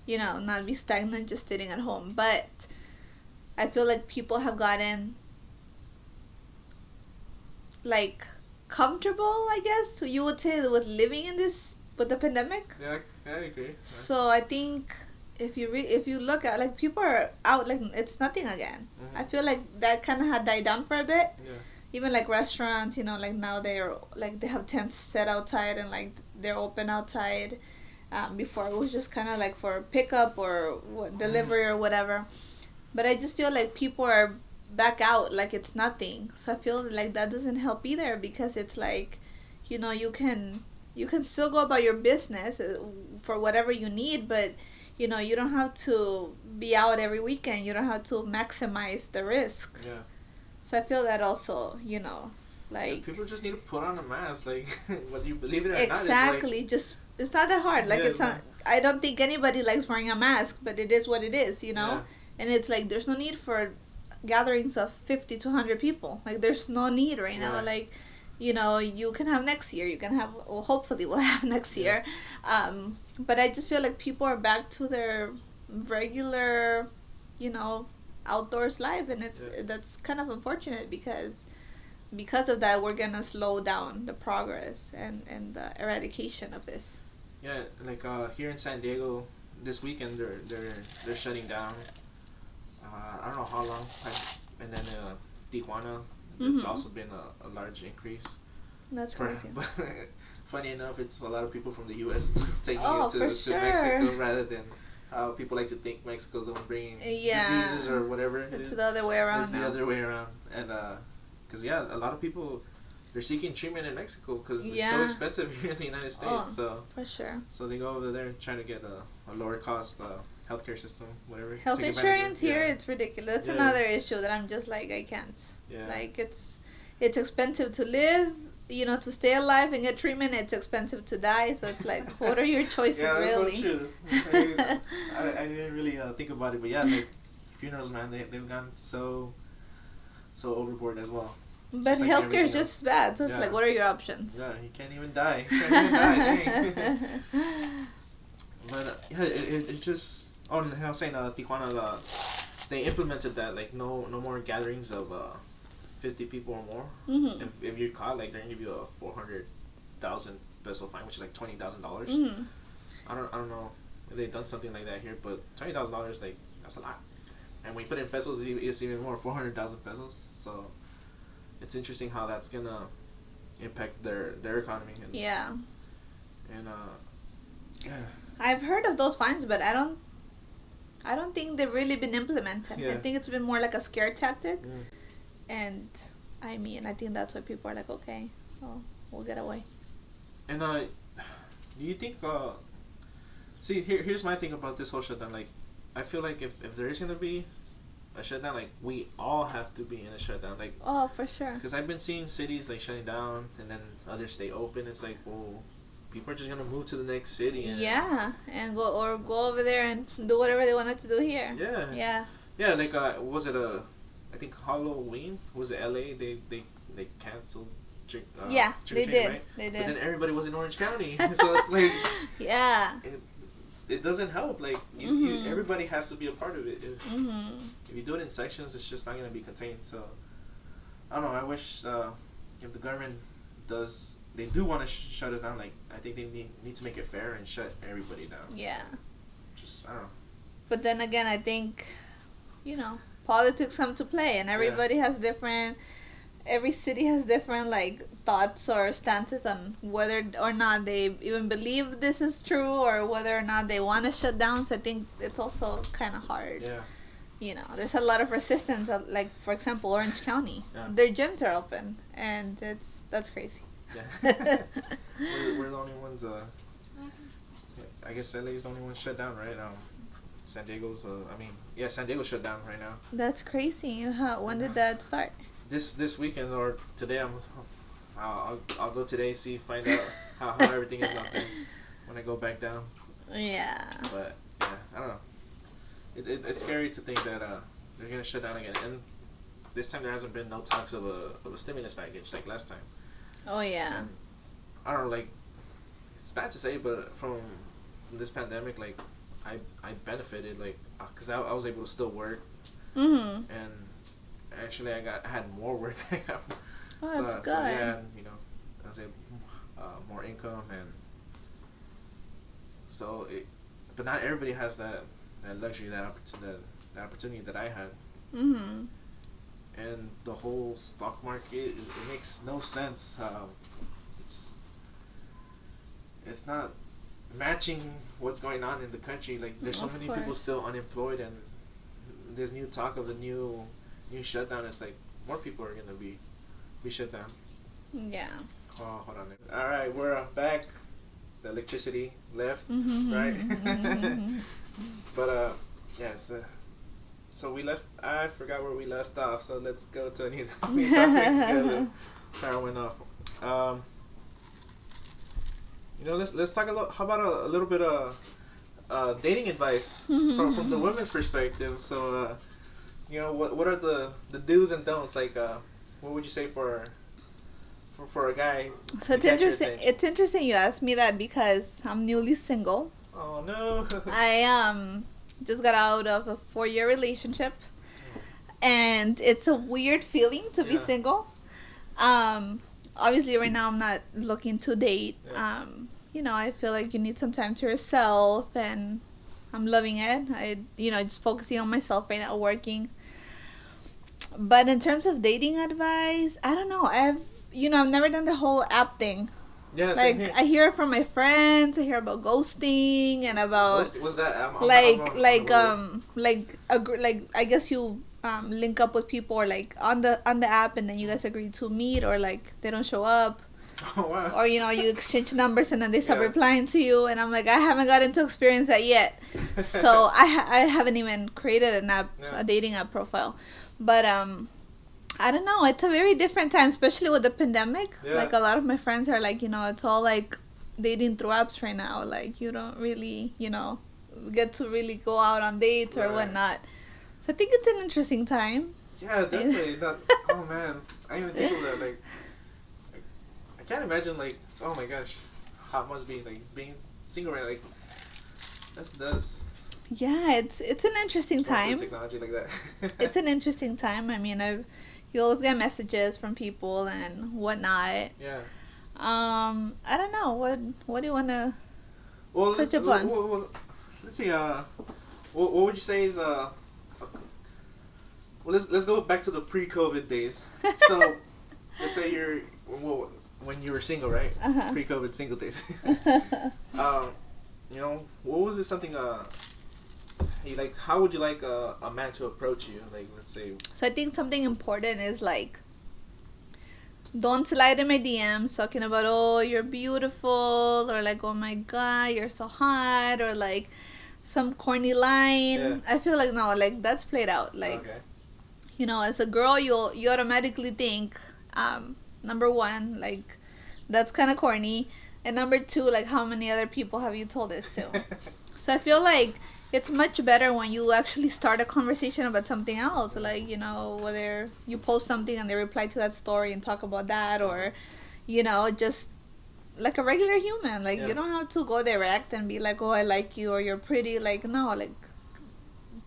not be stagnant just sitting at home. But I feel like people have gotten like comfortable, I guess you would say, with living with the pandemic. Yeah, I agree. Yeah. So I think if you look at, like, people are out like it's nothing again. I feel like that kind of had died down for a bit. Yeah. Even like restaurants, like now they're like they have tents set outside and like they're open outside. Before it was just kind of like for pickup or delivery or whatever. But I just feel like people are back out like it's nothing. So I feel like that doesn't help either, because it's like, you can still go about your business for whatever you need, but you don't have to be out every weekend. You don't have to maximize the risk. Yeah. So I feel that also, like people just need to put on a mask, like whether you believe it or exactly. not. It's not that hard. Like it's not. I don't think anybody likes wearing a mask, but it is what it is, Yeah. And it's like there's no need for gatherings of 50 to 100 people. Like there's no need right now. Like, you can have next year. You can have. Well, hopefully we'll have next year. But I just feel like people are back to their regular, outdoors life, and that's kind of unfortunate because of that we're gonna slow down the progress and the eradication of this. Yeah, like here in San Diego this weekend they're shutting down. I don't know how long, and then Tijuana, it's also been a large increase. That's crazy. But funny enough, it's a lot of people from the U.S. taking Oh, it to sure. Mexico, rather than how people like to think Mexico's the one bringing diseases or whatever. It's the other way around. It's the other way around, and because a lot of people, they're seeking treatment in Mexico because it's so expensive here in the United States. Oh, so for sure. So they go over there trying to get a lower cost healthcare system, whatever. Health insurance here, it's ridiculous. That's another issue that I'm just like, I can't. Yeah. Like it's expensive to live. To stay alive and get treatment, it's expensive to die. So it's like, what are your choices, really? Yeah, that's so true. I didn't really think about it, but yeah, like funerals, man, they've gone so overboard as well. But like healthcare is just as bad. So it's like, what are your options? Yeah, you can't even die. Dang. But yeah, it's just. Oh, and I was saying, Tijuana, they implemented that, like no more gatherings of 50 people or more, Mm-hmm. if you're caught, like they're gonna give you a 400,000 peso fine, which is like $20,000. Mm-hmm. I don't know if they've done something like that here, but $20,000, like, that's a lot. And when you put it in pesos, it's even more, 400,000 pesos. So it's interesting how that's gonna impact their economy. And, Yeah. And yeah. I've heard of those fines, but I don't think they've really been implemented. Yeah. I think it's been more like a scare tactic. Mm. And I mean, I think that's why people are like, okay, well, we'll get away. And do you think see, here's my thing about this whole shutdown. Like, I feel like if there is gonna be a shutdown, like, we all have to be in a shutdown. Like, Oh, for sure. because I've been seeing cities like shutting down, and then others stay open. It's like, well, people are just gonna move to the next city. And, Yeah, and go over there and do whatever they wanted to do here. Yeah. Yeah. Yeah, like was it I think Halloween, was it LA? They canceled. Yeah, they trick-or-treating, did. right? They But did. then everybody was in Orange County, so it's like Yeah. it doesn't help. Like, everybody has to be a part of it. Mm-hmm. If you do it in sections, it's just not gonna be contained. So I don't know. I wish if the government they do want to shut us down. Like, I think they need to make it fair and shut everybody down. Yeah. Just, I don't know. But then again, I think, politics come to play, and everybody has different. Every city has different like thoughts or stances on whether or not they even believe this is true, or whether or not they want to shut down. So I think it's also kind of hard. Yeah. There's a lot of resistance. Like, for example, Orange County, their gyms are open, and that's crazy. Yeah. we're the only ones. I guess LA is the only one shut down, right? San Diego's. San Diego shut down right now. That's crazy. When did that start? This weekend or today. I'll go today, find out how everything is out there when I go back down. Yeah. But yeah, I don't know. It's scary to think that they're gonna shut down again, and this time there hasn't been no talks of a stimulus package like last time. Oh yeah. And I don't know, like, it's bad to say, but from this pandemic, like, I benefited, like, because I was able to still work, Mm-hmm. and actually I had more work. Oh, that's good. So yeah, I was able more income, and so but not everybody has that luxury, that opportunity that I had. Mm-hmm. And the whole stock market, it makes no sense. It's not matching what's going on in the country. Like, there's so many people still unemployed, and there's new talk of the new shutdown. It's like more people are gonna be shut down. Yeah. Oh, hold on. All right, we're back. The electricity left, Mm-hmm. right? Mm-hmm. But yes. So we left. I forgot where we left off. So let's go to a new topic. The power went off. Let's talk a little. How about a little bit of dating advice from the women's perspective? So, what are the do's and don'ts? Like, what would you say for a guy? So it's interesting. It's interesting you asked me that, because I'm newly single. Oh no. I just got out of a 4-year relationship, and it's a weird feeling to be single. Obviously right now I'm not looking to date. I feel like you need some time to yourself, and I'm loving it. Just focusing on myself right now, working. But in terms of dating advice, I don't know. I've never done the whole app thing. Yeah, like, I hear from my friends. I hear about ghosting and about was that I guess you link up with people, or like on the app, and then you guys agree to meet, or like they don't show up. Oh, wow. Or you exchange numbers, and then they stop replying to you, and I'm like, I haven't gotten to experience that yet. So I haven't even created an app, a dating app profile. But I don't know. It's a very different time, especially with the pandemic. Yeah. Like, a lot of my friends are like, it's all like dating through apps right now. Like, you don't really, get to really go out on dates or whatnot. So I think it's an interesting time. Yeah, definitely. Oh man, I didn't even think of that. Like, I can't imagine, like, oh my gosh, how it must be, like, being single right now. Like, that's Yeah, it's an interesting time. technology like that. It's an interesting time. I mean, I've you always get messages from people and whatnot. Yeah. I don't know. What do you want to Well, touch upon? let's see. What would you say is well, let's go back to the pre-COVID days. So, let's say you're when you were single, right? Uh-huh. Pre-COVID single days. You know, what was it something you like? How would you like a man to approach you? Like, let's say. So I think something important is like, don't slide in my DMs talking about, oh, you're beautiful, or like, oh my god, you're so hot, or like some corny line. Yeah. I feel like no, like that's played out. Like, Okay. you know, as a girl, you automatically think, number one, like that's kind of corny, and number two, like how many other people have you told this to? So I feel like it's much better when you actually start a conversation about something else. Like, you know, whether you post something and they reply to that story and talk about that, or, you know, just like a regular human. Like, Yeah. you don't have to go direct and be like, oh, I like you, or you're pretty. Like, no, like,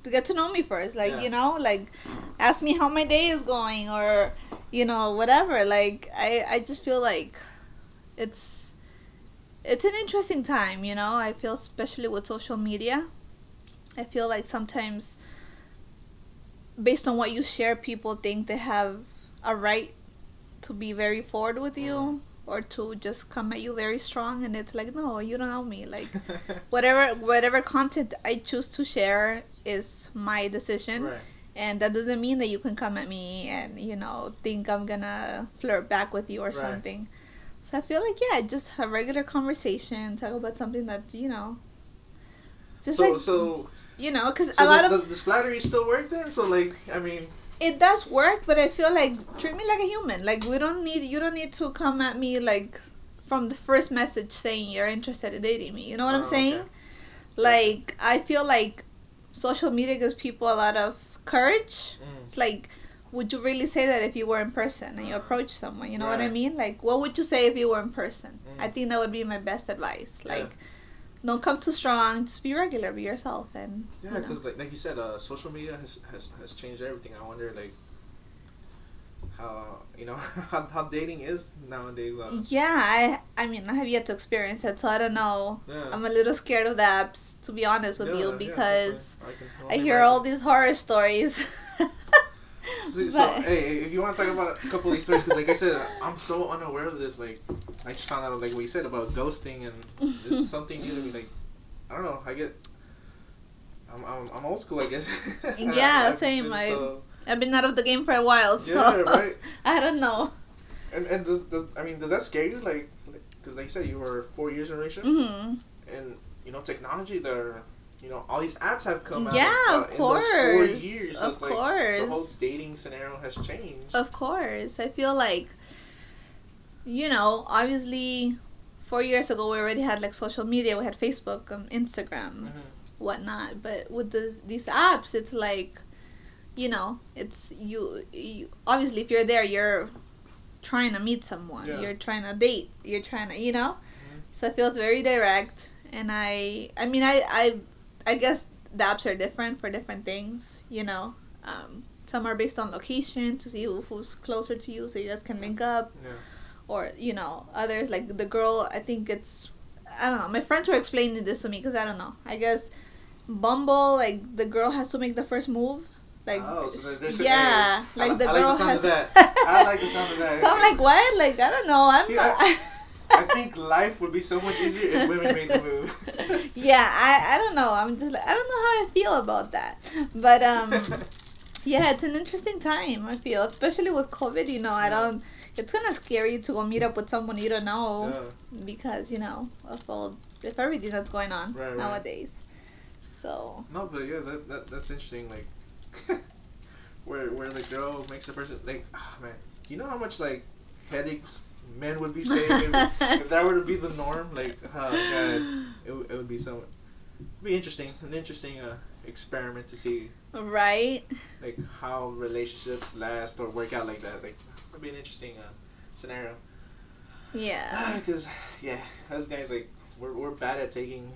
to get to know me first. Like, Yeah. you know, like, ask me how my day is going, or, you know, whatever. Like, I just feel like it's an interesting time, you know. I feel, especially with social media, I feel like sometimes based on what you share, people think they have a right to be very forward with you, or to just come at you very strong, and it's like, no, you don't know me. Like, whatever content I choose to share is my decision. Right. And that doesn't mean that you can come at me and, you know, think I'm gonna flirt back with you or Right. something. So I feel like, yeah, just have regular conversation, talk about something that, you know, just So you know, because so a lot does flattery still work then? So like, I mean, it does work, but I feel like treat me like a human. Like, you don't need to come at me like from the first message saying you're interested in dating me. You know what I'm saying? Okay. Like, I feel like social media gives people a lot of courage. Mm. It's like, would you really say that if you were in person and you approach someone? You know what I Right. mean? Like, what would you say if you were in person? Mm. I think that would be my best advice. Like, Yeah. don't come too strong. Just be regular. Be yourself. And Yeah, you know. because like you said, social media has changed everything. I wonder like how you know how dating is nowadays. Yeah, I mean, I have yet to experience it, so I don't know. Yeah. I'm a little scared of the apps, to be honest with you, because definitely. I hear all these horror stories. So hey, if you want to talk about a couple of these stories, because like I said, I'm so unaware of this. Like, I just found out like what you said about ghosting, and this is something new to me. Like, I don't know. I'm old school, I guess. Yeah, same. I've been out of the game for a while, so Yeah, right. I don't know. And does that scare you? Like, because like you said, you were 4 years in a relationship, Hmm. and you know technology, all these apps have come out. Yeah, of course. In those 4 years, so Of it's like course. the whole dating scenario has changed. Of course. I feel like, you know, obviously 4 years ago we already had like social media. We had Facebook, Instagram, whatnot. But with these apps, it's like, you know, it's you obviously, if you're there, you're trying to meet someone. Yeah. You're trying to date. You're trying to, you know. So I feel it's very direct. And I mean, I guess the apps are different for different things, you know. Some are based on location to see who's closer to you, so you guys can link up. Yeah. Or, you know, others, like the girl, I think I don't know. My friends were explaining this to me because I don't know. I guess Bumble, like, the girl has to make the first move. Like, so there's yeah, like the girl has. I like the sound of that. So I'm like, what? Like, I don't know. I'm See, not. I think life would be so much easier if women made the move. Yeah, I don't know. I'm just like, I don't know how I feel about that. But yeah, it's an interesting time, I feel, especially with COVID. You know, it's kind of scary to go meet up with someone you don't know because, you know, of everything that's going on nowadays. So. No, but yeah, that's interesting. Like, where the girl makes the person, like, oh man, do you know how much like headaches men would be saving if that were to be the norm? Like, oh god, it would be so. It'd be interesting, an interesting experiment to see. Right. Like how relationships last or work out like that. Like, it'd be an interesting scenario. Yeah. Because us guys, like, we're bad at taking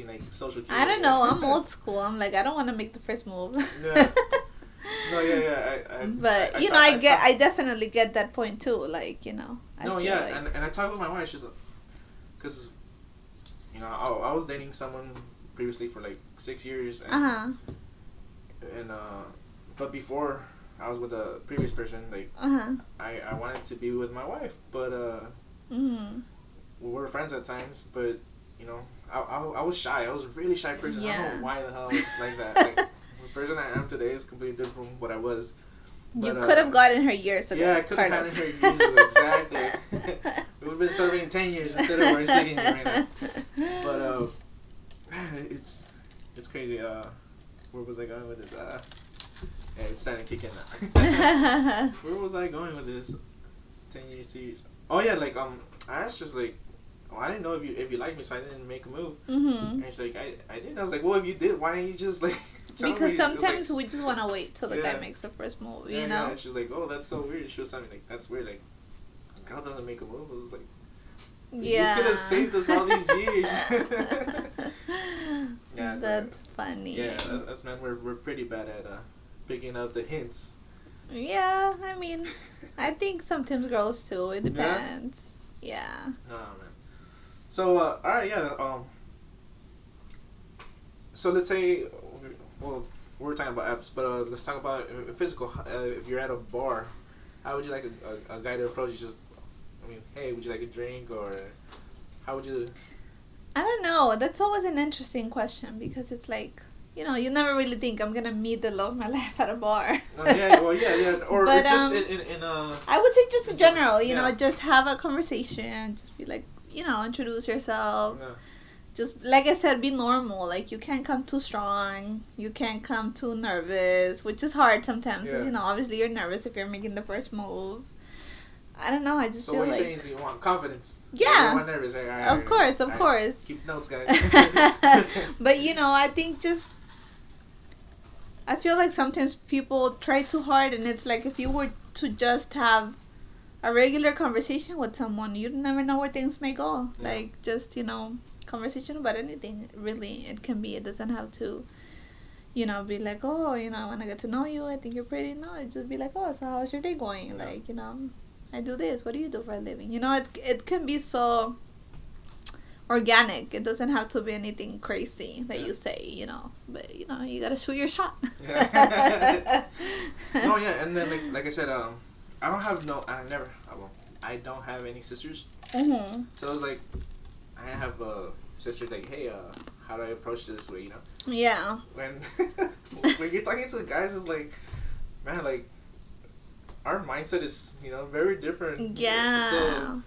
like social cues. I don't know. I'm old school. I'm like, I don't want to make the first move. Yeah. No, yeah. But you know, I definitely get that point too. Like, you know. No, yeah, like, and I talked with my wife. She's like, because, you know, I was dating someone previously for like 6 years. And, and but before I was with a previous person, like, I wanted to be with my wife, but we were friends at times. But you know, I was shy. I was a really shy person. I don't know why the hell I was like that. Like, the person I am today is completely different from what I was. But, you could have gotten her years ago. Yeah, I could have gotten her years ago, exactly. We would have been celebrating 10 years instead of we're sitting here right now. But, man, it's crazy. Where was I going with this? Yeah, it's starting to kick in now. Where was I going with this? 10 years, 2 years. Oh, yeah, like, I asked just, like, oh, I didn't know if you liked me, so I didn't make a move. And she's like, I didn't. I was like, well, if you did, why didn't you just, like... Because sometimes we just want to wait till the guy makes the first move, you know? Yeah, and she's like, oh, that's so weird. She was telling me, like, that's weird. Like, a girl doesn't make a move. I was like, you could have saved us all these years. Yeah, that's funny. Yeah, us men, we're pretty bad at picking up the hints. Yeah, I mean, I think sometimes girls too. It depends. Yeah. No, man. So, all right, yeah. So let's say, well, we're talking about apps, but let's talk about physical. If you're at a bar, how would you like a guy to approach you? Just, I mean, hey, would you like a drink, or how would you? I don't know. That's always an interesting question because it's like, you know, you never really think I'm gonna meet the love of my life at a bar. Yeah, or but, just in I would say just in general, you know, just have a conversation, just be like, you know, introduce yourself. Yeah. Just like I said, be normal. Like, you can't come too strong. You can't come too nervous, which is hard sometimes. Because, you know, obviously you're nervous if you're making the first move. I don't know. I just feel like... So what you're saying is you want confidence. Yeah. You want nervous. Right? Of course. Keep notes, guys. But, you know, I think just... I feel like sometimes people try too hard, and it's like if you were to just have a regular conversation with someone, you never know where things may go. Yeah. Like, just, you know... conversation about anything, really. It doesn't have to, you know, be like, oh, you know, I want to get to know you, I think you're pretty. No, it just be like, oh, so how's your day going? Yeah. Like, you know, I do this, what do you do for a living? You know, it can be so organic. It doesn't have to be anything crazy that you say, you know, but, you know, you gotta shoot your shot. No, yeah, and then like I said, I don't have any sisters. So it's like, I have a sister like, hey, how do I approach this way, you know? Yeah. When you're talking to guys, it's like, man, like, our mindset is, you know, very different. Yeah. So,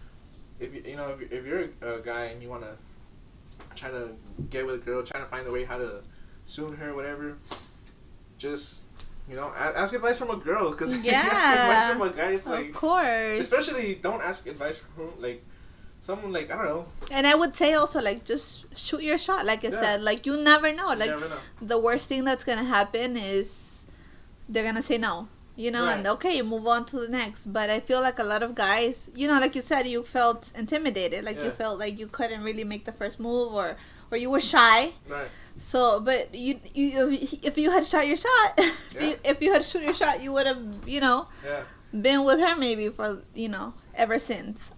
if you're a guy and you want to try to get with a girl, trying to find a way how to soon her, whatever, just... You know, ask advice from a girl, because if you ask advice from a guy, it's like... Of course. Especially, don't ask advice from, like, someone, like, I don't know. And I would say also, like, just shoot your shot, like I said. Like, you never know. Like, the worst thing that's going to happen is they're going to say no. You know, and okay, you move on to the next. But I feel like a lot of guys, you know, like you said, you felt intimidated. Like, you felt like you couldn't really make the first move, or you were shy. Right. So, but you if you had shot your shot, if you had shoot your shot, you would have, you know, been with her maybe for, you know, ever since.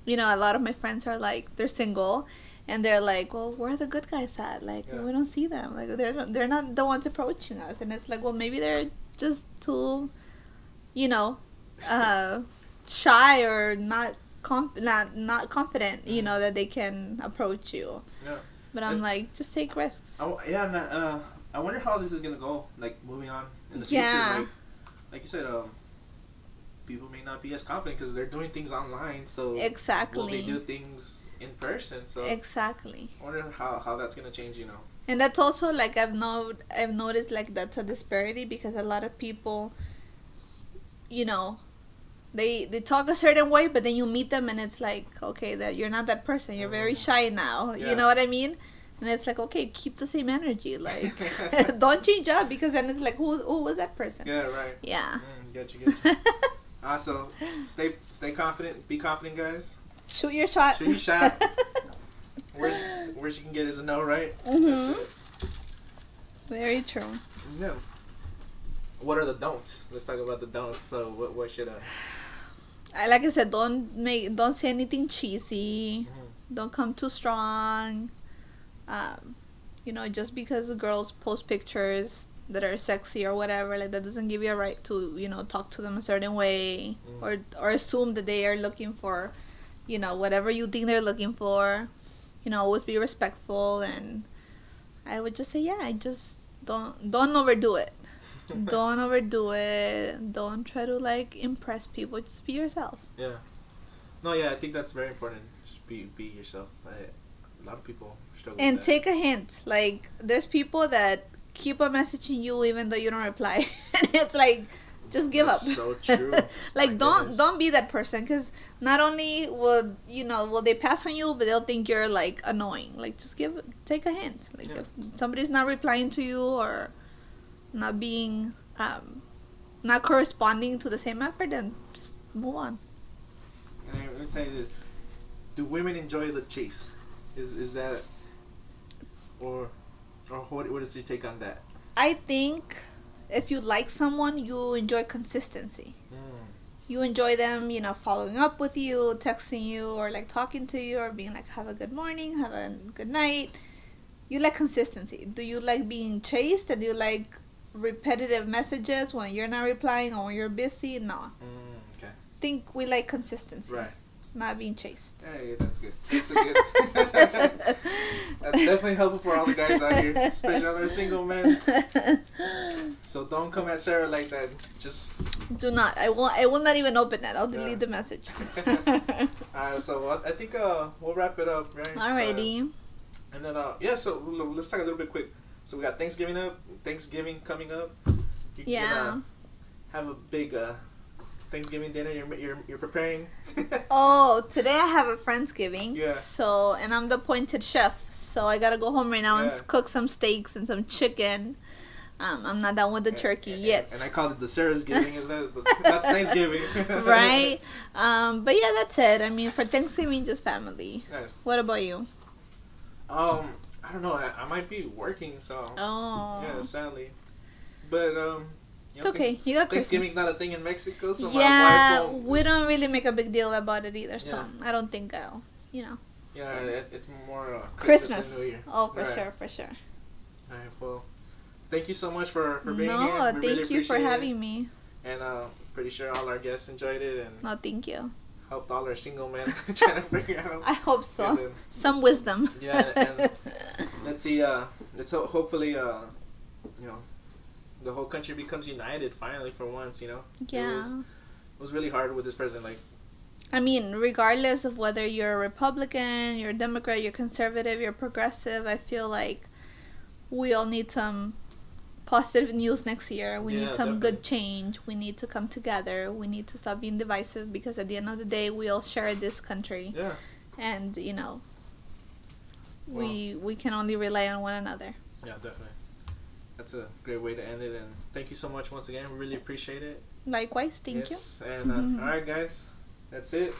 You know, a lot of my friends are like, they're single, and they're like, well, where are the good guys at? Like, we don't see them. Like, they're not the ones approaching us. And it's like, well, maybe they're just too, you know, shy or not confident, you know, that they can approach you. Yeah. But I'm like, just take risks. I wonder how this is gonna go. Like, moving on in the future. Like you said, people may not be as confident because they're doing things online. So will they do things in person? So exactly. I wonder how that's gonna change. You know. And that's also, like, I've noticed, like, that's a disparity, because a lot of people, you know, they talk a certain way, but then you meet them and it's like, okay, that you're not that person. You're very shy now. Yeah. You know what I mean? And it's like, okay, keep the same energy. Like, don't change up, because then it's like, who was that person? Yeah, right. Yeah. Get you. So stay confident. Be confident, guys. Shoot your shot. Shoot your shot. Worst you can get is a no, right? That's it. Very true. Yeah. what are the don'ts? Let's talk about the don'ts. So what should Like I said, don't say anything cheesy. Mm-hmm. Don't come too strong. Just because girls post pictures that are sexy or whatever, like that doesn't give you a right to talk to them a certain way, or assume that they are looking for whatever you think they're looking for. Always be respectful, and I would just say, yeah, I just don't overdo it. Don't overdo it. Don't try to like impress people. Just be yourself. Yeah. No, yeah, I think that's very important. Just be yourself. A lot of people struggle And with that. take a hint. Like, there's people that keep on messaging you even though you don't reply, and it's like, just give That's up. so true. Like, My don't goodness. don't be that person, because not only will they pass on you, but they'll think you're like annoying. Like, just take a hint. Like, Yeah. if somebody's not replying to you or not being not corresponding to the same effort, then just move on. And let me tell you this: do women enjoy the chase? Is that or what is your take on that? I think if you like someone, you enjoy consistency. You enjoy them, following up with you, texting you, or like talking to you, or being like, have a good morning, have a good night. You like consistency. Do you like being chased? And do you like repetitive messages when you're not replying or when you're busy? No. Okay. I think we like consistency. Right. Not being chased. Hey, that's good. That's a good. That's definitely helpful for all the guys out here, especially all our single men. So don't come at Sarah like that. Just Do not. I will not even open it. I'll delete Yeah. the message. Alright, so I think we'll wrap it up, right? Alrighty. So, and then so let's talk a little bit quick. So we got Thanksgiving coming up. You're gonna have a big Thanksgiving dinner. You're preparing. Oh, today I have a Friendsgiving. Yeah. So, and I'm the appointed chef. So I gotta go home right now and Yeah. cook some steaks and some chicken. I'm not done with the turkey yet. And I called it the Sarah's giving, is that not Thanksgiving? Right. But yeah, that's it. I mean, for Thanksgiving, just family. Nice. What about you? I don't know. I might be working, so Oh. yeah, sadly. But It's okay. You got Thanksgiving's Christmas. not a thing in Mexico, so my Yeah, wife won't. we don't really make a big deal about it either. So Yeah. I don't think I'll. Yeah, it's more Christmas. and New Year. Oh, for Right. sure, for sure. All right, well, thank you so much for being here. No, We really thank you for appreciate it. having me. And pretty sure all our guests enjoyed it and No, thank you. helped all our single men trying to figure out. I hope so. And then- Some wisdom. Yeah, and let's see. Hopefully, the whole country becomes united finally for once. Yeah. It was really hard with this president. Like, I mean, regardless of whether you're a Republican, you're a Democrat, you're conservative, you're progressive, I feel like we all need some positive news next year. We Yeah, need some definitely. good change. We need to come together. We need to stop being divisive, because at the end of the day, we all share this country. yeah, And, we can only rely on one another. yeah, definitely. That's a great way to end it. And thank you so much once again. We really appreciate it. Likewise, thank you. Yes, and all right, guys, that's it.